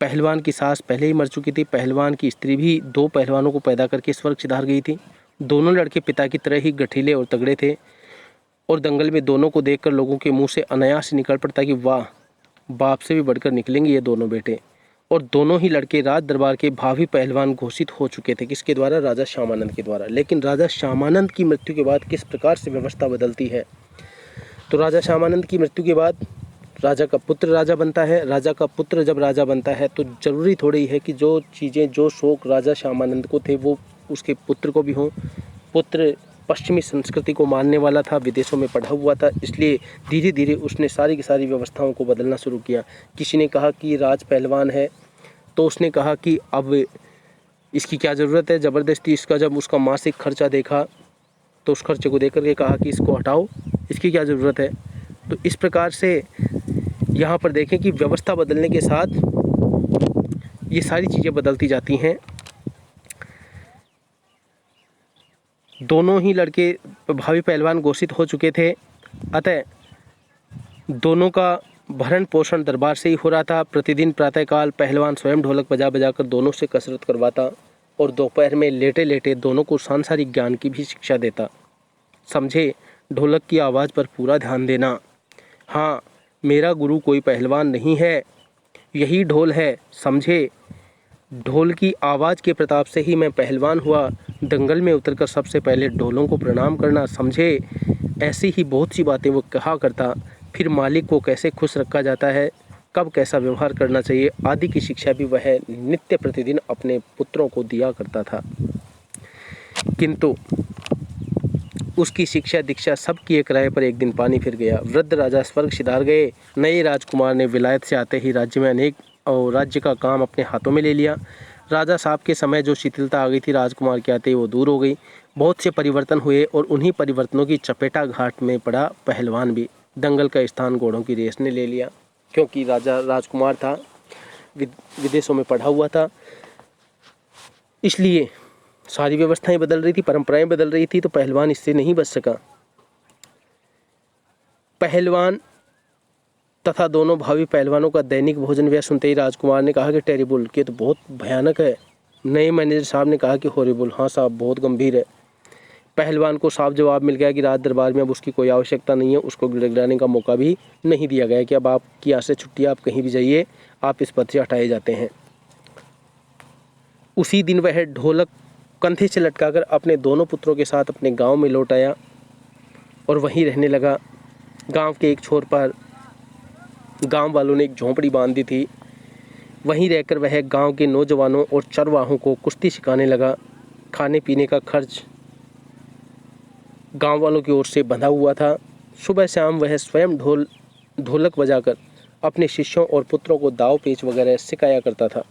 पहलवान की सास पहले ही मर चुकी थी। पहलवान की स्त्री भी 2 पहलवानों को पैदा करके स्वर्ग सिधार गई थी। दोनों लड़के पिता की तरह ही गठीले और तगड़े थे और दंगल में दोनों को देखकर लोगों के मुंह से अनायास निकल पड़ता कि वाह, बाप से भी बढ़कर निकलेंगे ये दोनों बेटे। और दोनों ही लड़के राज दरबार के भावी पहलवान घोषित हो चुके थे। किसके द्वारा? राजा श्यामानंद के द्वारा। लेकिन राजा श्यामानंद की मृत्यु के बाद किस प्रकार से व्यवस्था बदलती है? तो राजा श्यामानंद की मृत्यु के बाद राजा का पुत्र राजा बनता है। राजा का पुत्र जब राजा बनता है तो जरूरी थोड़ी है कि जो चीज़ें, जो शौक राजा श्यामानंद को थे वो उसके पुत्र को भी हों। पुत्र पश्चिमी संस्कृति को मानने वाला था, विदेशों में पढ़ा हुआ था, इसलिए धीरे धीरे उसने सारी की सारी व्यवस्थाओं को बदलना शुरू किया। किसी ने कहा कि राज पहलवान है तो उसने कहा कि अब इसकी क्या ज़रूरत है, ज़बरदस्ती इसका जब उसका मासिक खर्चा देखा तो उस खर्चे को देख करके कहा कि इसको हटाओ, इसकी क्या ज़रूरत है। तो इस प्रकार से यहाँ पर देखें कि व्यवस्था बदलने के साथ ये सारी चीज़ें बदलती जाती हैं। दोनों ही लड़के भावी पहलवान घोषित हो चुके थे, अतः दोनों का भरण पोषण दरबार से ही हो रहा था। प्रतिदिन प्रातःकाल पहलवान स्वयं ढोलक बजा बजा कर दोनों से कसरत करवाता और दोपहर में लेटे लेटे दोनों को सांसारिक ज्ञान की भी शिक्षा देता। समझे, ढोलक की आवाज़ पर पूरा ध्यान देना। हाँ, मेरा गुरु कोई पहलवान नहीं है, यही ढोल है, समझे। ढोल की आवाज़ के प्रताप से ही मैं पहलवान हुआ। दंगल में उतरकर सबसे पहले ढोलों को प्रणाम करना, समझे। ऐसी ही बहुत सी बातें वो कहा करता। फिर मालिक को कैसे खुश रखा जाता है, कब कैसा व्यवहार करना चाहिए आदि की शिक्षा भी वह नित्य प्रतिदिन अपने पुत्रों को दिया करता था। किंतु उसकी शिक्षा दीक्षा सब किए किराए पर एक दिन पानी फिर गया। वृद्ध राजा स्वर्ग सिधार गए। नए राजकुमार ने विलायत से आते ही राज्य में राज्य का काम अपने हाथों में ले लिया। राजा साहब के समय जो शिथिलता आ गई थी राजकुमार के आते ही वो दूर हो गई। बहुत से परिवर्तन हुए और उन्हीं परिवर्तनों की चपेटा घाट में पड़ा पहलवान भी। दंगल का स्थान घोड़ों की रेस ने ले लिया, क्योंकि राजा राजकुमार था, विदेशों में पढ़ा हुआ था, इसलिए सारी व्यवस्थाएं बदल रही थी, परंपराएं बदल रही थी, तो पहलवान इससे नहीं बच सका। पहलवान तथा दोनों भावी पहलवानों का दैनिक भोजन व्यय सुनते ही राजकुमार ने कहा कि टेरिबल, कि तो बहुत भयानक है। नए मैनेजर साहब ने कहा कि हॉरिबल, हाँ साहब बहुत गंभीर है। पहलवान को साफ जवाब मिल गया कि राज दरबार में अब उसकी कोई आवश्यकता नहीं है। उसको गिड़गिड़ाने का मौका भी नहीं दिया गया कि अब आपकी यहाँ से छुट्टी, आप कहीं भी जाइए, आप इस पद से हटाए जाते हैं। उसी दिन वह ढोलक कंधे से लटकाकर अपने दोनों पुत्रों के साथ अपने गांव में लौट आया और वहीं रहने लगा। गांव के एक छोर पर गांव वालों ने एक झोंपड़ी बांध दी थी। वहीं रहकर वह गांव के नौजवानों और चरवाहों को कुश्ती सिखाने लगा। खाने पीने का खर्च गांव वालों की ओर से बंधा हुआ था। सुबह शाम वह स्वयं ढोलक बजाकर अपने शिष्यों और पुत्रों को दाव पेच वगैरह सिखाया करता था।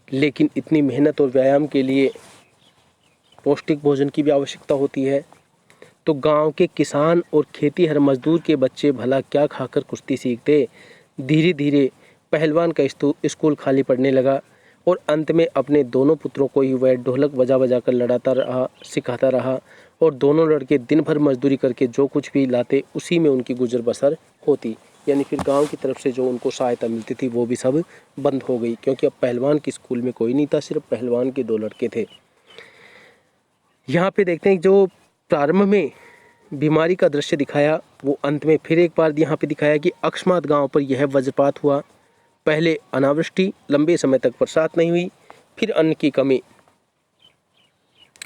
लेकिन इतनी मेहनत और व्यायाम के लिए पौष्टिक भोजन की भी आवश्यकता होती है। तो गांव के किसान और खेतीहर मजदूर के बच्चे भला क्या खाकर कुश्ती सीखते। धीरे धीरे पहलवान का स्कूल खाली पड़ने लगा और अंत में अपने दोनों पुत्रों को ही वह ढोलक बजा बजा कर लड़ाता रहा, सिखाता रहा और दोनों लड़के दिन भर मजदूरी करके जो कुछ भी लाते उसी में उनकी गुजर बसर होती। यानी फिर गांव की तरफ से जो उनको सहायता मिलती थी वो भी सब बंद हो गई, क्योंकि अब पहलवान के स्कूल में कोई नहीं था, सिर्फ पहलवान के 2 लड़के थे। यहाँ पे देखते हैं जो प्रारंभ में बीमारी का दृश्य दिखाया वो अंत में फिर एक बार यहाँ पे दिखाया कि अकस्मात गांव पर यह वज्रपात हुआ। पहले अनावृष्टि, लंबे समय तक बरसात नहीं हुई, फिर अन्न की कमी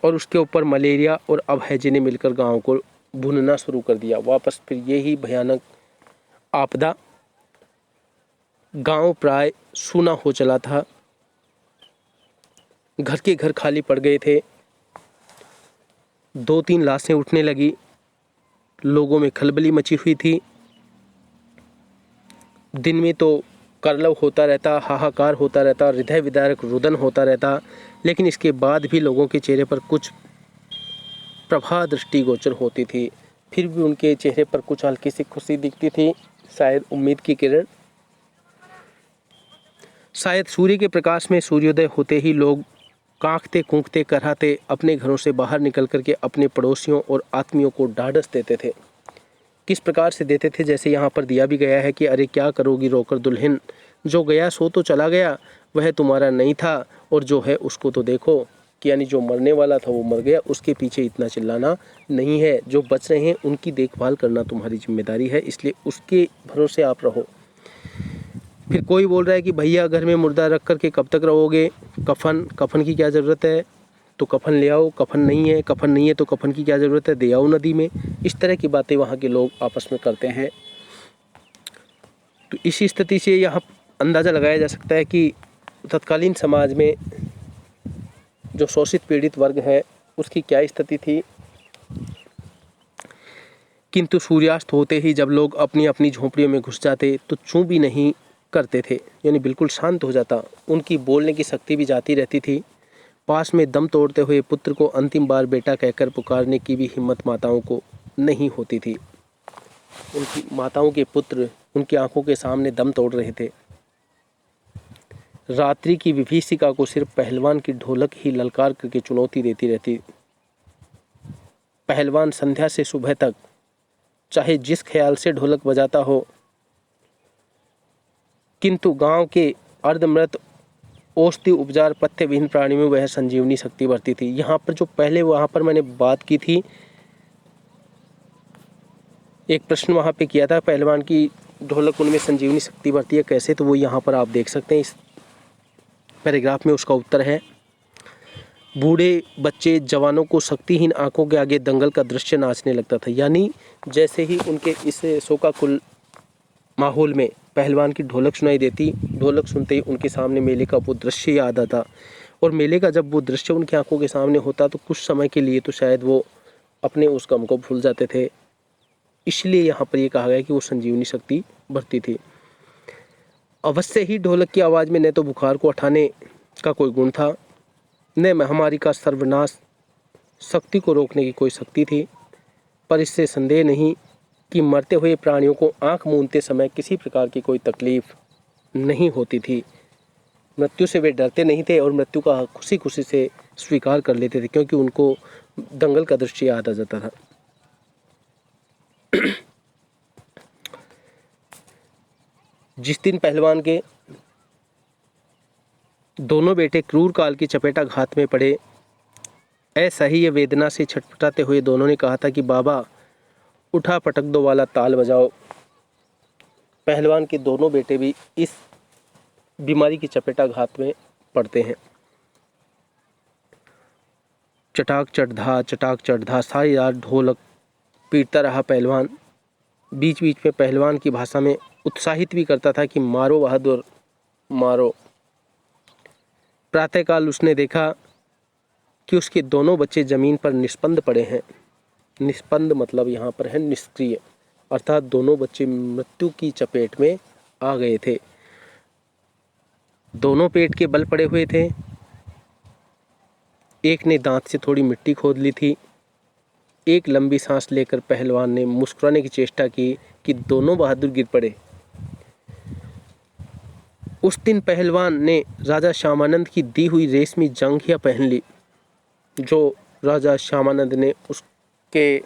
और उसके ऊपर मलेरिया और अब हैजे ने मिलकर गांव को भूनना शुरू कर दिया। वापस फिर यही भयानक आपदा। गांव प्राय सूना हो चला था, घर के घर खाली पड़ गए थे, 2-3 लाशें उठने लगी, लोगों में खलबली मची हुई थी। दिन में तो करलव होता रहता, हाहाकार होता रहता, हृदय विदारक रुदन होता रहता, लेकिन इसके बाद भी लोगों के चेहरे पर कुछ प्रभा दृष्टि गोचर होती थी। फिर भी उनके चेहरे पर कुछ हल्की सी खुशी दिखती थी, शायद उम्मीद की किरण। शायद सूर्य के प्रकाश में सूर्योदय होते ही लोग कांखते कूंखते कराहते अपने घरों से बाहर निकल करके अपने पड़ोसियों और आत्मियों को ढाढ़स देते थे। किस प्रकार से देते थे, जैसे यहाँ पर दिया भी गया है कि अरे क्या करोगी रोकर दुल्हन, जो गया सो तो चला गया, वह तुम्हारा नहीं था और जो है उसको तो देखो। कि यानी जो मरने वाला था वो मर गया, उसके पीछे इतना चिल्लाना नहीं है। जो बच रहे हैं उनकी देखभाल करना तुम्हारी जिम्मेदारी है, इसलिए उसके भरोसे आप रहो। फिर कोई बोल रहा है कि भैया घर में मुर्दा रख कर के कब तक रहोगे, कफन की क्या ज़रूरत है, तो कफन ले आओ, कफन नहीं है तो कफन की क्या ज़रूरत है, दे आओ नदी में। इस तरह की बातें वहाँ के लोग आपस में करते हैं। तो इसी स्थिति से यहाँ अंदाज़ा लगाया जा सकता है कि तत्कालीन समाज में जो शोषित पीड़ित वर्ग है उसकी क्या स्थिति थी। किंतु सूर्यास्त होते ही जब लोग अपनी अपनी झोंपड़ियों में घुस जाते तो चूं भी नहीं करते थे, यानी बिल्कुल शांत हो जाता। उनकी बोलने की शक्ति भी जाती रहती थी। पास में दम तोड़ते हुए पुत्र को अंतिम बार बेटा कहकर पुकारने की भी हिम्मत माताओं को नहीं होती थी। उनकी माताओं के पुत्र उनकी आंखों के सामने दम तोड़ रहे थे। रात्रि की विभीषिका को सिर्फ पहलवान की ढोलक ही ललकार करके चुनौती देती रहती। पहलवान संध्या से सुबह तक चाहे जिस ख्याल से ढोलक बजाता हो, किंतु गांव के अर्धमृत औषधि उपचार पथ्य विहीन प्राणी में वह संजीवनी शक्ति बढ़ती थी। यहाँ पर जो पहले वहाँ पर मैंने बात की थी, एक प्रश्न वहाँ पे किया था, पहलवान की ढोलक उनमें संजीवनी शक्ति बढ़ती है कैसे, तो वो यहाँ पर आप देख सकते हैं इस पैराग्राफ में उसका उत्तर है। बूढ़े बच्चे जवानों को शक्तिहीन आंखों के आगे दंगल का दृश्य नाचने लगता था। यानी जैसे ही उनके इस शोकाकुल माहौल में पहलवान की ढोलक सुनाई देती, ढोलक सुनते ही उनके सामने मेले का वो दृश्य याद आता। और मेले का जब वो दृश्य उनकी आंखों के सामने होता तो कुछ समय के लिए तो शायद वो अपने उस गम को भूल जाते थे। इसलिए यहाँ पर ये कहा गया कि वो संजीवनी शक्ति बढ़ती थी। अवश्य ही ढोलक की आवाज़ में न तो बुखार को उठाने का कोई गुण था, न महामारी का सर्वनाश शक्ति को रोकने की कोई शक्ति थी। पर इससे संदेह नहीं कि मरते हुए प्राणियों को आंख मूंदते समय किसी प्रकार की कोई तकलीफ नहीं होती थी। मृत्यु से वे डरते नहीं थे और मृत्यु का खुशी खुशी से स्वीकार कर लेते थे, क्योंकि उनको दंगल का दृश्य याद आ जाता था। जिस दिन पहलवान के दोनों बेटे क्रूर काल की चपेटाघात में पड़े, ऐसा ही ये वेदना से छटपटाते हुए दोनों ने कहा था कि बाबा उठा पटक दो वाला ताल बजाओ। पहलवान के दोनों बेटे भी इस बीमारी की चपेटाघात में पड़ते हैं। चटाक चढ़धा सारी रात ढोलक पीटता रहा पहलवान। बीच बीच में पहलवान की भाषा में उत्साहित भी करता था कि मारो बहादुर मारो। प्रातःकाल उसने देखा कि उसके दोनों बच्चे जमीन पर निष्पंद पड़े हैं। निष्पंद मतलब यहाँ पर है निष्क्रिय, अर्थात दोनों बच्चे मृत्यु की चपेट में आ गए थे। दोनों पेट के बल पड़े हुए थे, एक ने दांत से थोड़ी मिट्टी खोद ली थी। एक लंबी सांस लेकर पहलवान ने मुस्कुराने की चेष्टा की कि दोनों बहादुर गिर पड़े। उस दिन पहलवान ने राजा श्यामानंद की दी हुई रेशमी जंघिया पहन ली, जो राजा श्यामानंद ने उसके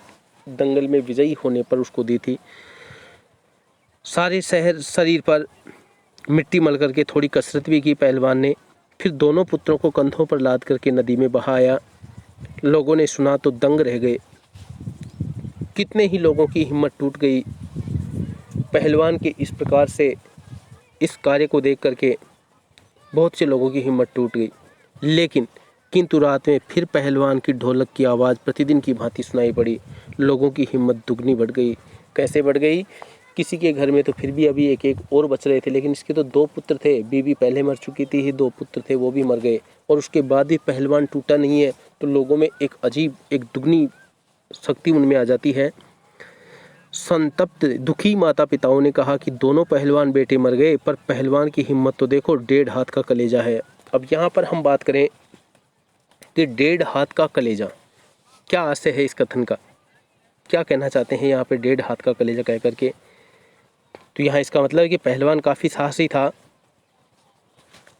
दंगल में विजयी होने पर उसको दी थी। सारे शरीर पर मिट्टी मल करके थोड़ी कसरत भी की पहलवान ने। फिर दोनों पुत्रों को कंधों पर लाद करके नदी में बहाया। लोगों ने सुना तो दंग रह गए। कितने ही लोगों की हिम्मत टूट गई। पहलवान के इस प्रकार से इस कार्य को देख करके बहुत से लोगों की हिम्मत टूट गई। लेकिन किंतु रात में फिर पहलवान की ढोलक की आवाज़ प्रतिदिन की भांति सुनाई पड़ी। लोगों की हिम्मत दुगनी बढ़ गई। कैसे बढ़ गई? किसी के घर में तो फिर भी अभी एक एक और बच रहे थे, लेकिन इसके तो 2 पुत्र थे। बीवी पहले मर चुकी थी, 2 पुत्र थे वो भी मर गए, और उसके बाद भी पहलवान टूटा नहीं है। तो लोगों में एक अजीब, एक दुगनी शक्ति उनमें आ जाती है। संतप्त दुखी माता पिताओं ने कहा कि दोनों पहलवान बेटे मर गए, पर पहलवान की हिम्मत तो देखो, 1.5 हाथ का कलेजा है। अब यहाँ पर हम बात करें कि 1.5 हाथ का कलेजा, क्या आशय है इस कथन का? क्या कहना चाहते हैं यहाँ पे 1.5 हाथ का कलेजा कह करके? तो यहाँ इसका मतलब है कि पहलवान काफ़ी साहसी था।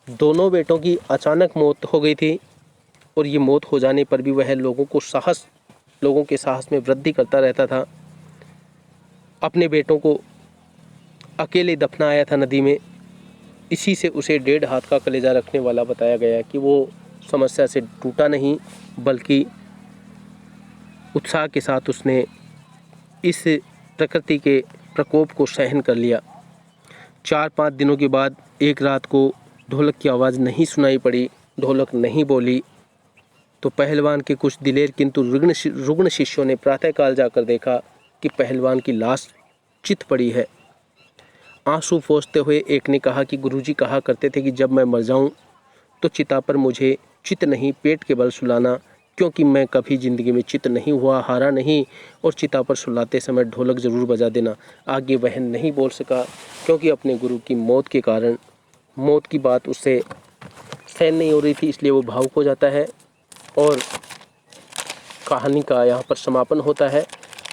दोनों बेटों की अचानक मौत हो गई थी, और ये मौत हो जाने पर भी वह लोगों के साहस में वृद्धि करता रहता था। अपने बेटों को अकेले दफनाया था नदी में। इसी से उसे 1.5 हाथ का कलेजा रखने वाला बताया गया कि वो समस्या से टूटा नहीं, बल्कि उत्साह के साथ उसने इस प्रकृति के प्रकोप को सहन कर लिया। 4-5 दिनों के बाद एक रात को ढोलक की आवाज़ नहीं सुनाई पड़ी, ढोलक नहीं बोली। तो पहलवान के कुछ दिलेर किंतु रुग्ण शिष्यों ने प्रातःकाल जाकर देखा कि पहलवान की लाश चित पड़ी है। आंसू पोंछते हुए एक ने कहा कि गुरुजी कहा करते थे कि जब मैं मर जाऊं तो चिता पर मुझे चित नहीं, पेट के बल सुलाना, क्योंकि मैं कभी ज़िंदगी में चित नहीं हुआ, हारा नहीं, और चिता पर सुलाते समय ढोलक ज़रूर बजा देना। आगे वह नहीं बोल सका, क्योंकि अपने गुरु की मौत के कारण मौत की बात उससे सहन नहीं हो रही थी, इसलिए वो भावुक हो जाता है और कहानी का यहाँ पर समापन होता है।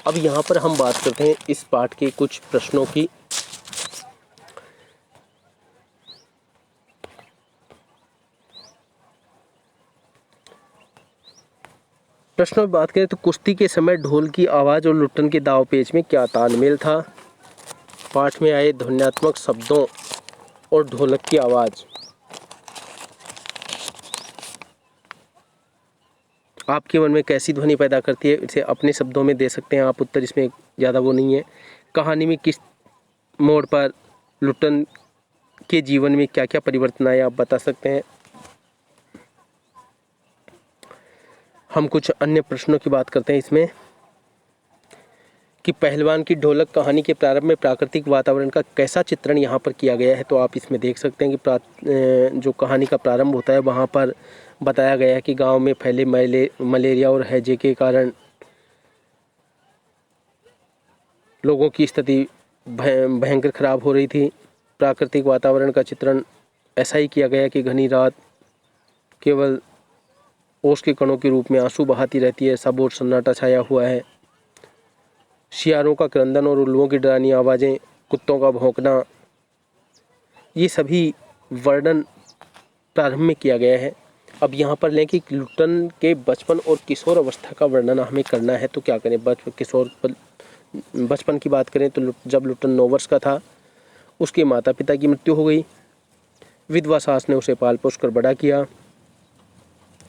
अब यहाँ पर हम बात करते हैं इस पाठ के कुछ प्रश्नों की। प्रश्नों में बात करें तो कुश्ती के समय ढोल की आवाज़ और लुट्टन के दाव पेच में क्या तालमेल था? पाठ में आए ध्वन्यात्मक शब्दों और ढोलक की आवाज़ आपके मन में कैसी ध्वनि पैदा करती है? इसे अपने शब्दों में दे सकते हैं आप उत्तर, इसमें ज़्यादा वो नहीं है। कहानी में किस मोड़ पर लुट्टन के जीवन में क्या क्या परिवर्तन आए आप बता सकते हैं। हम कुछ अन्य प्रश्नों की बात करते हैं इसमें कि पहलवान की ढोलक कहानी के प्रारंभ में प्राकृतिक वातावरण का कैसा चित्रण यहाँ पर किया गया है। तो आप इसमें देख सकते हैं कि जो कहानी का प्रारंभ होता है वहाँ पर बताया गया है कि गांव में फैले मलेरिया और हैजे के कारण लोगों की स्थिति भयंकर खराब हो रही थी। प्राकृतिक वातावरण का चित्रण ऐसा ही किया गया कि घनी रात केवल ओस के कणों के रूप में आंसू बहाती रहती है, सब ओर सन्नाटा छाया हुआ है। शियारों का क्रंदन और उल्लुओं की डरावनी आवाज़ें, कुत्तों का भौंकना, ये सभी वर्णन प्रारंभ में किया गया है। अब यहाँ पर लें कि लुट्टन के बचपन और किशोर अवस्था का वर्णन हमें करना है तो क्या करें। बचपन की बात करें तो जब लुट्टन 9 वर्ष का था उसके माता पिता की मृत्यु हो गई। विधवा सास ने उसे पाल पोस कर बड़ा किया।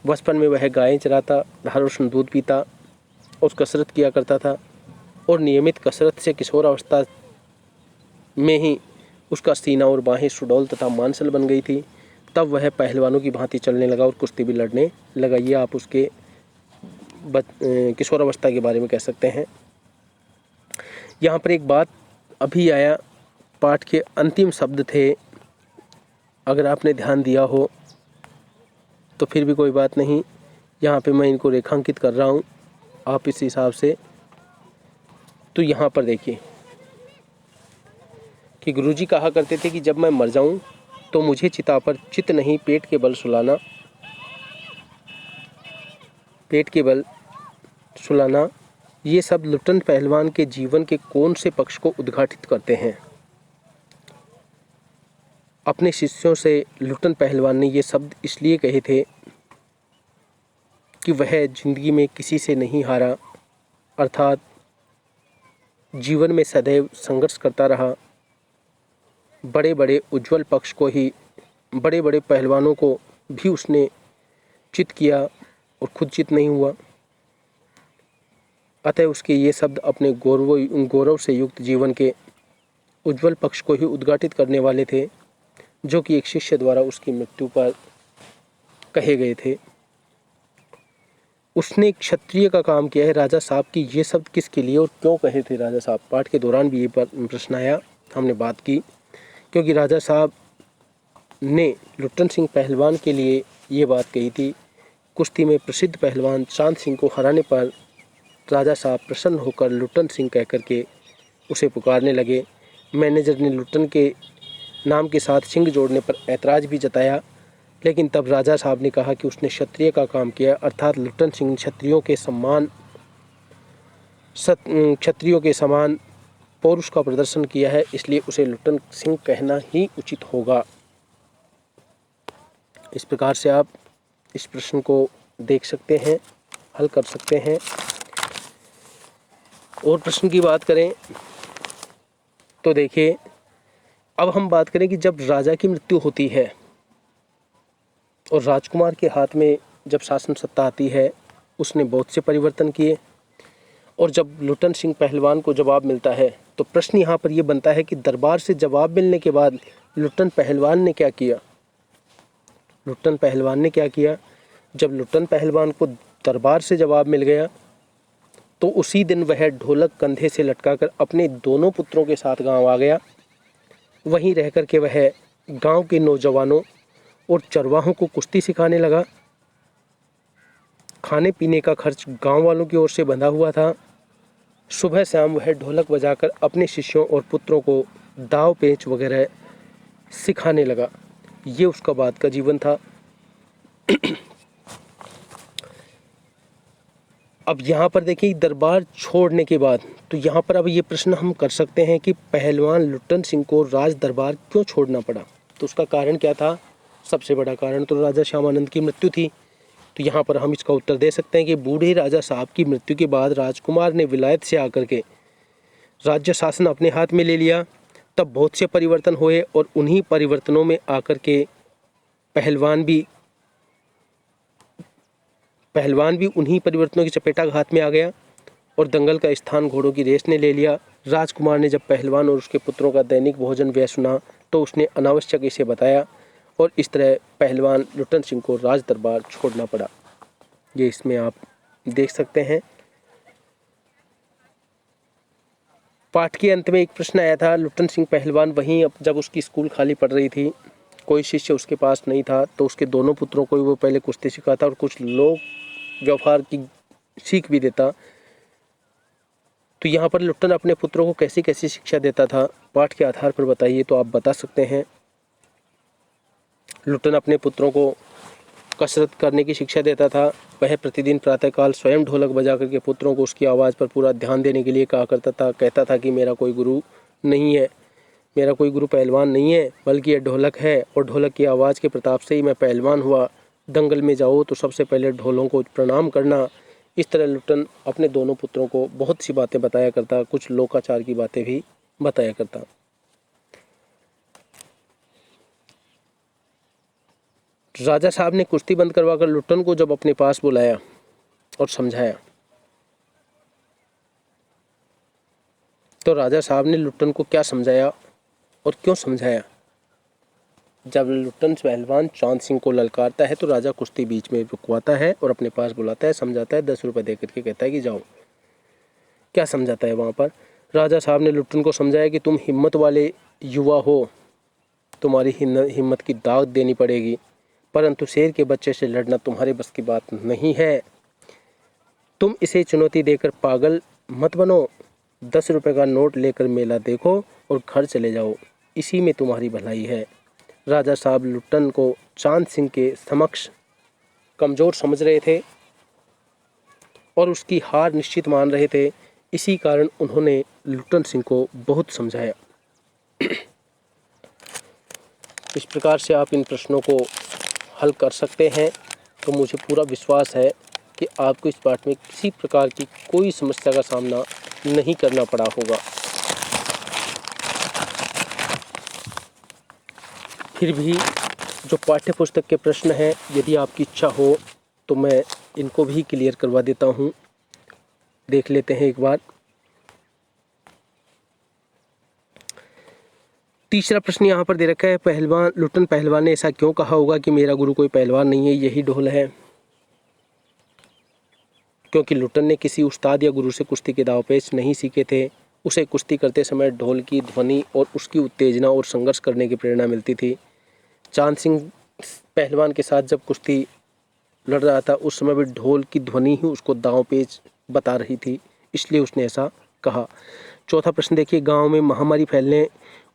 बचपन में वह गायें चराता, धारोष्ण दूध पीता और कसरत किया करता था, और नियमित कसरत से किशोर अवस्था में ही उसका सीना और बाहें सुडौल तथा मांसल बन गई थी। तब वह पहलवानों की भांति चलने लगा और कुश्ती भी लड़ने लगा। ये आप उसके किशोर अवस्था के बारे में कह सकते हैं। यहाँ पर एक बात अभी आया, पाठ के अंतिम शब्द थे, अगर आपने ध्यान दिया हो तो फिर भी कोई बात नहीं, यहाँ पे मैं इनको रेखांकित कर रहा हूँ आप इस हिसाब से। तो यहाँ पर देखिए कि गुरुजी कहा करते थे कि जब मैं मर जाऊँ तो मुझे चिता पर चित नहीं, पेट के बल सुलाना। पेट के बल सुलाना, ये सब लुट्टन पहलवान के जीवन के कौन से पक्ष को उद्घाटित करते हैं? अपने शिष्यों से लुट्टन पहलवान ने ये शब्द इसलिए कहे थे कि वह जिंदगी में किसी से नहीं हारा, अर्थात जीवन में सदैव संघर्ष करता रहा। बड़े बड़े उज्जवल पक्ष को ही, बड़े बड़े पहलवानों को भी उसने चित किया और खुद चित नहीं हुआ। अतः उसके ये शब्द अपने गौरव से युक्त जीवन के उज्जवल पक्ष को ही उद्घाटित करने वाले थे, जो कि एक शिष्य द्वारा उसकी मृत्यु पर कहे गए थे। उसने क्षत्रिय का काम किया है। राजा साहब की ये शब्द किसके लिए और क्यों कहे थे राजा साहब? पाठ के दौरान भी ये प्रश्न आया, हमने बात की, क्योंकि राजा साहब ने लुट्टन सिंह पहलवान के लिए ये बात कही थी। कुश्ती में प्रसिद्ध पहलवान चांद सिंह को हराने पर राजा साहब प्रसन्न होकर लुट्टन सिंह कहकर के उसे पुकारने लगे। मैनेजर ने लुट्टन के नाम के साथ सिंह जोड़ने पर ऐतराज़ भी जताया, लेकिन तब राजा साहब ने कहा कि उसने क्षत्रिय का काम किया, अर्थात लुट्टन सिंह क्षत्रियों के समान पौरुष का प्रदर्शन किया है, इसलिए उसे लुट्टन सिंह कहना ही उचित होगा। इस प्रकार से आप इस प्रश्न को देख सकते हैं, हल कर सकते हैं। और प्रश्न की बात करें तो देखिए, अब हम बात करें कि जब राजा की मृत्यु होती है और राजकुमार के हाथ में जब शासन सत्ता आती है, उसने बहुत से परिवर्तन किए, और जब लुट्टन सिंह पहलवान को जवाब मिलता है तो प्रश्न यहाँ पर यह बनता है कि दरबार से जवाब मिलने के बाद लुट्टन पहलवान ने क्या किया? लुट्टन पहलवान ने क्या किया? जब लुट्टन पहलवान को दरबार से जवाब मिल गया तो उसी दिन वह ढोलक कंधे से लटकाकर अपने दोनों पुत्रों के साथ गांव आ गया। वहीं रह कर के वह गांव के नौजवानों और चरवाहों को कुश्ती सिखाने लगा। खाने पीने का खर्च गांव वालों की ओर से बंधा हुआ था। सुबह शाम वह ढोलक बजाकर अपने शिष्यों और पुत्रों को दाव पेच वगैरह सिखाने लगा। ये उसका बाद का जीवन था। अब यहाँ पर देखिए, दरबार छोड़ने के बाद तो यहाँ पर अब ये प्रश्न हम कर सकते हैं कि पहलवान लुट्टन सिंह को राज दरबार क्यों छोड़ना पड़ा? तो उसका कारण क्या था? सबसे बड़ा कारण तो राजा श्यामानंद की मृत्यु थी। तो यहाँ पर हम इसका उत्तर दे सकते हैं कि बूढ़े राजा साहब की मृत्यु के बाद राजकुमार ने विलायत से आकर के राज्य शासन अपने हाथ में ले लिया। तब बहुत से परिवर्तन हुए और उन्हीं परिवर्तनों में आकर के पहलवान भी उन्हीं परिवर्तनों की चपेटाघात में आ गया और दंगल का स्थान घोड़ों की रेस ने ले लिया। राजकुमार ने जब पहलवान और उसके पुत्रों का दैनिक भोजन व्यय सुना तो उसने अनावश्यक इसे बताया और इस तरह पहलवान लुट्टन सिंह को राज दरबार छोड़ना पड़ा। ये इसमें आप देख सकते हैं। पाठ के अंत में एक प्रश्न आया था, लुट्टन सिंह पहलवान वहीं जब उसकी स्कूल खाली पड़ रही थी, कोई शिष्य उसके पास नहीं था, तो उसके दोनों पुत्रों को वो पहले कुश्ती सिखाता और कुछ लोग व्यवहार की सीख भी देता। तो यहाँ पर लुट्टन अपने पुत्रों को कैसी कैसी शिक्षा देता था, पाठ के आधार पर बताइए तो आप बता सकते हैं। लुट्टन अपने पुत्रों को कसरत करने की शिक्षा देता था। वह प्रतिदिन प्रातःकाल स्वयं ढोलक बजा करके पुत्रों को उसकी आवाज़ पर पूरा ध्यान देने के लिए कहा करता था। कहता था कि मेरा कोई गुरु नहीं है, मेरा कोई गुरु पहलवान नहीं है, बल्कि यह ढोलक है और ढोलक की आवाज़ के प्रताप से ही मैं पहलवान हुआ। दंगल में जाओ तो सबसे पहले ढोलों को प्रणाम करना। इस तरह लुट्टन अपने दोनों पुत्रों को बहुत सी बातें बताया करता, कुछ लोकाचार की बातें भी बताया करता। राजा साहब ने कुश्ती बंद करवाकर लुट्टन को जब अपने पास बुलाया और समझाया तो राजा साहब ने लुट्टन को क्या समझाया और क्यों समझाया? जब लुट्टन पहलवान चांद सिंह को ललकारता है तो राजा कुश्ती बीच में रुकवाता है और अपने पास बुलाता है, समझाता है, 10 रुपये दे करके कहता है कि जाओ। क्या समझाता है वहाँ पर? राजा साहब ने लुट्टन को समझाया कि तुम हिम्मत वाले युवा हो, तुम्हारी हिम्मत की दावत देनी पड़ेगी, परंतु शेर के बच्चे से लड़ना तुम्हारे बस की बात नहीं है। तुम इसे चुनौती देकर पागल मत बनो। 10 रुपये का नोट लेकर मेला देखो और घर चले जाओ, इसी में तुम्हारी भलाई है। राजा साहब लुट्टन को चांद सिंह के समक्ष कमज़ोर समझ रहे थे और उसकी हार निश्चित मान रहे थे। इसी कारण उन्होंने लुटन सिंह को बहुत समझाया। इस प्रकार से आप इन प्रश्नों को हल कर सकते हैं। तो मुझे पूरा विश्वास है कि आपको इस पाठ में किसी प्रकार की कोई समस्या का सामना नहीं करना पड़ा होगा। फिर भी जो पाठ्य पुस्तक के प्रश्न हैं, यदि आपकी इच्छा हो तो मैं इनको भी क्लियर करवा देता हूँ। देख लेते हैं एक बार। तीसरा प्रश्न यहाँ पर दे रखा है, पहलवान लुटन पहलवान ने ऐसा क्यों कहा होगा कि मेरा गुरु कोई पहलवान नहीं है, यही ढोल है। क्योंकि लुटन ने किसी उस्ताद या गुरु से कुश्ती के दांवपेच नहीं सीखे थे। उसे कुश्ती करते समय ढोल की ध्वनि और उसकी उत्तेजना और संघर्ष करने की प्रेरणा मिलती थी। चांद सिंह पहलवान के साथ जब कुश्ती लड़ रहा था, उस समय भी ढोल की ध्वनि ही उसको दांवपेच बता रही थी, इसलिए उसने ऐसा कहा। चौथा प्रश्न देखिए, गांव में महामारी फैलने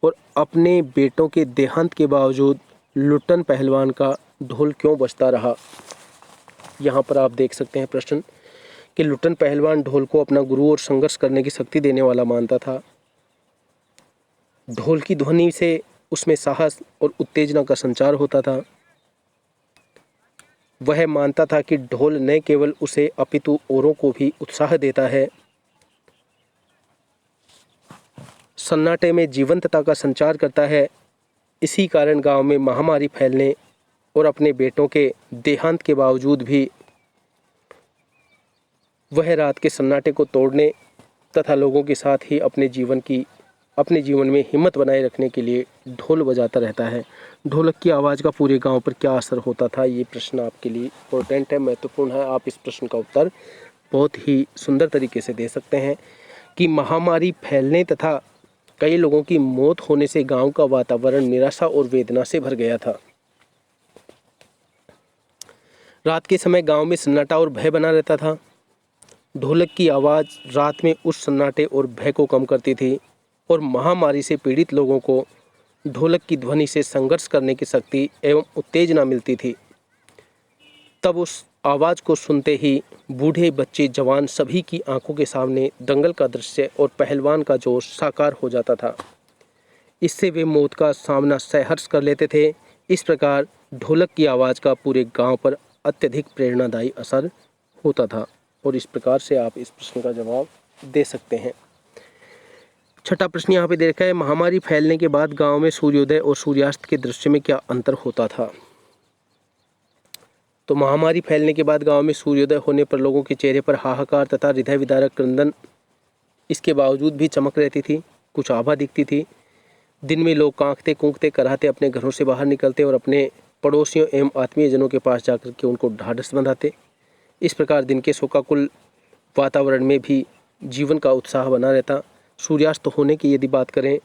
और अपने बेटों के देहांत के बावजूद लुटन पहलवान का ढोल क्यों बजता रहा। यहाँ पर आप देख सकते हैं प्रश्न कि लुटन पहलवान ढोल को अपना गुरु और संघर्ष करने की शक्ति देने वाला मानता था। ढोल की ध्वनि से उसमें साहस और उत्तेजना का संचार होता था। वह मानता था कि ढोल न केवल उसे अपितु औरों को भी उत्साह देता है, सन्नाटे में जीवंतता का संचार करता है। इसी कारण गांव में महामारी फैलने और अपने बेटों के देहांत के बावजूद भी वह रात के सन्नाटे को तोड़ने तथा लोगों के साथ ही अपने जीवन में हिम्मत बनाए रखने के लिए ढोल बजाता रहता है। ढोलक की आवाज़ का पूरे गांव पर क्या असर होता था, ये प्रश्न आपके लिए इम्पोर्टेंट है, महत्वपूर्ण है। आप इस प्रश्न का उत्तर बहुत ही सुंदर तरीके से दे सकते हैं कि महामारी फैलने तथा कई लोगों की मौत होने से गांव का वातावरण निराशा और वेदना से भर गया था। रात के समय गांव में सन्नाटा और भय बना रहता था। ढोलक की आवाज़ रात में उस सन्नाटे और भय को कम करती थी और महामारी से पीड़ित लोगों को ढोलक की ध्वनि से संघर्ष करने की शक्ति एवं उत्तेजना मिलती थी। तब उस आवाज़ को सुनते ही बूढ़े बच्चे जवान सभी की आंखों के सामने दंगल का दृश्य और पहलवान का जोश साकार हो जाता था। इससे वे मौत का सामना सहर्ष कर लेते थे। इस प्रकार ढोलक की आवाज़ का पूरे गांव पर अत्यधिक प्रेरणादायी असर होता था। और इस प्रकार से आप इस प्रश्न का जवाब दे सकते हैं। छठा प्रश्न यहाँ पे देखा है, महामारी फैलने के बाद गांव में सूर्योदय और सूर्यास्त के दृश्य में क्या अंतर होता था। तो महामारी फैलने के बाद गांव में सूर्योदय होने पर लोगों के चेहरे पर हाहाकार तथा हृदय विदारक क्रंदन, इसके बावजूद भी चमक रहती थी, कुछ आभा दिखती थी। दिन में लोग कांखते कूंकते कराहते अपने घरों से बाहर निकलते और अपने पड़ोसियों एवं आत्मीयजनों के पास जाकर के उनको ढाढ़स बंधाते। इस प्रकार दिन के शोकाकुल वातावरण में भी जीवन का उत्साह बना रहता। सूर्यास्त होने की यदि बात करें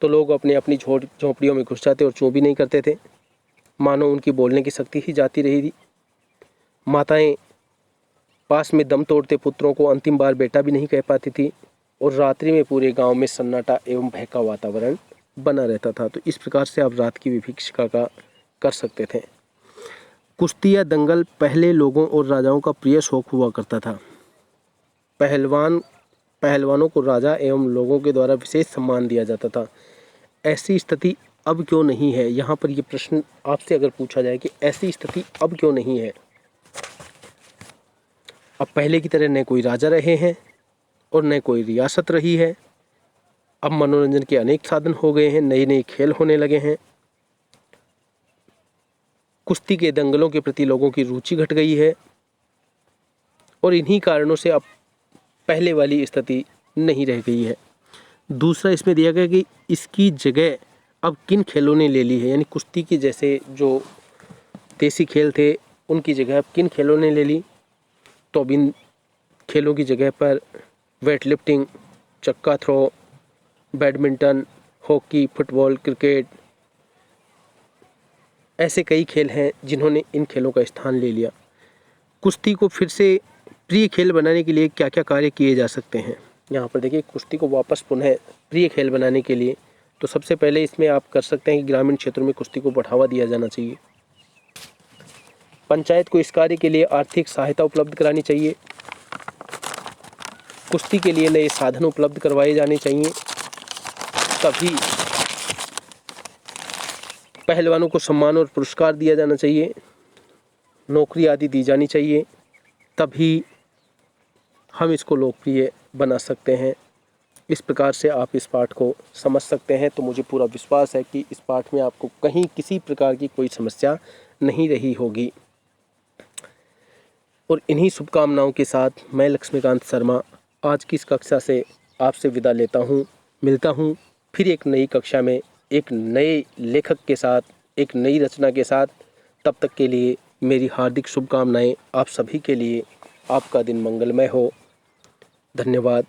तो लोग अपने अपनी झोंपड़ियों में घुस जाते और चूँ भी नहीं करते थे, मानो उनकी बोलने की शक्ति ही जाती रही थी। माताएं पास में दम तोड़ते पुत्रों को अंतिम बार बेटा भी नहीं कह पाती थी और रात्रि में पूरे गांव में सन्नाटा एवं भय का वातावरण बना रहता था। तो इस प्रकार से आप रात की विभीषिका का कर सकते थे। कुश्ती या दंगल पहले लोगों और राजाओं का प्रिय शौक हुआ करता था। पहलवानों को राजा एवं लोगों के द्वारा विशेष सम्मान दिया जाता था। ऐसी स्थिति अब क्यों नहीं है। यहाँ पर ये प्रश्न आपसे अगर पूछा जाए कि ऐसी स्थिति अब क्यों नहीं है, अब पहले की तरह न कोई राजा रहे हैं और न कोई रियासत रही है। अब मनोरंजन के अनेक साधन हो गए हैं, नए नए खेल होने लगे हैं। कुश्ती के दंगलों के प्रति लोगों की रुचि घट गई है और इन्हीं कारणों से अब पहले वाली स्थिति नहीं रह गई है। दूसरा इसमें दिया गया कि इसकी जगह अब किन खेलों ने ले ली है, यानी कुश्ती की जैसे जो देसी खेल थे उनकी जगह अब किन खेलों ने ले ली। तो अब इन खेलों की जगह पर वेट लिफ्टिंग, चक्का throw, badminton, hockey, football, cricket, ऐसे कई खेल हैं जिन्होंने इन खेलों का स्थान ले लिया। कुश्ती को फिर से प्रिय खेल बनाने के लिए क्या क्या कार्य किए जा सकते हैं। यहाँ पर देखिए, कुश्ती को वापस पुनः प्रिय खेल बनाने के लिए तो सबसे पहले इसमें आप कर सकते हैं कि ग्रामीण क्षेत्रों में कुश्ती को बढ़ावा दिया जाना चाहिए। पंचायत को इस कार्य के लिए आर्थिक सहायता उपलब्ध करानी चाहिए। कुश्ती के लिए नए साधन उपलब्ध करवाए जाने चाहिए। तभी पहलवानों को सम्मान और पुरस्कार दिया जाना चाहिए, नौकरी आदि दी जानी चाहिए। तभी हम इसको लोकप्रिय बना सकते हैं। इस प्रकार से आप इस पाठ को समझ सकते हैं। तो मुझे पूरा विश्वास है कि इस पाठ में आपको कहीं किसी प्रकार की कोई समस्या नहीं रही होगी। और इन्हीं शुभकामनाओं के साथ मैं लक्ष्मीकांत शर्मा आज की इस कक्षा से आपसे विदा लेता हूँ। मिलता हूँ फिर एक नई कक्षा में एक नए लेखक के साथ, एक नई रचना के साथ। तब तक के लिए मेरी हार्दिक शुभकामनाएं आप सभी के लिए। आपका दिन मंगलमय हो। धन्यवाद।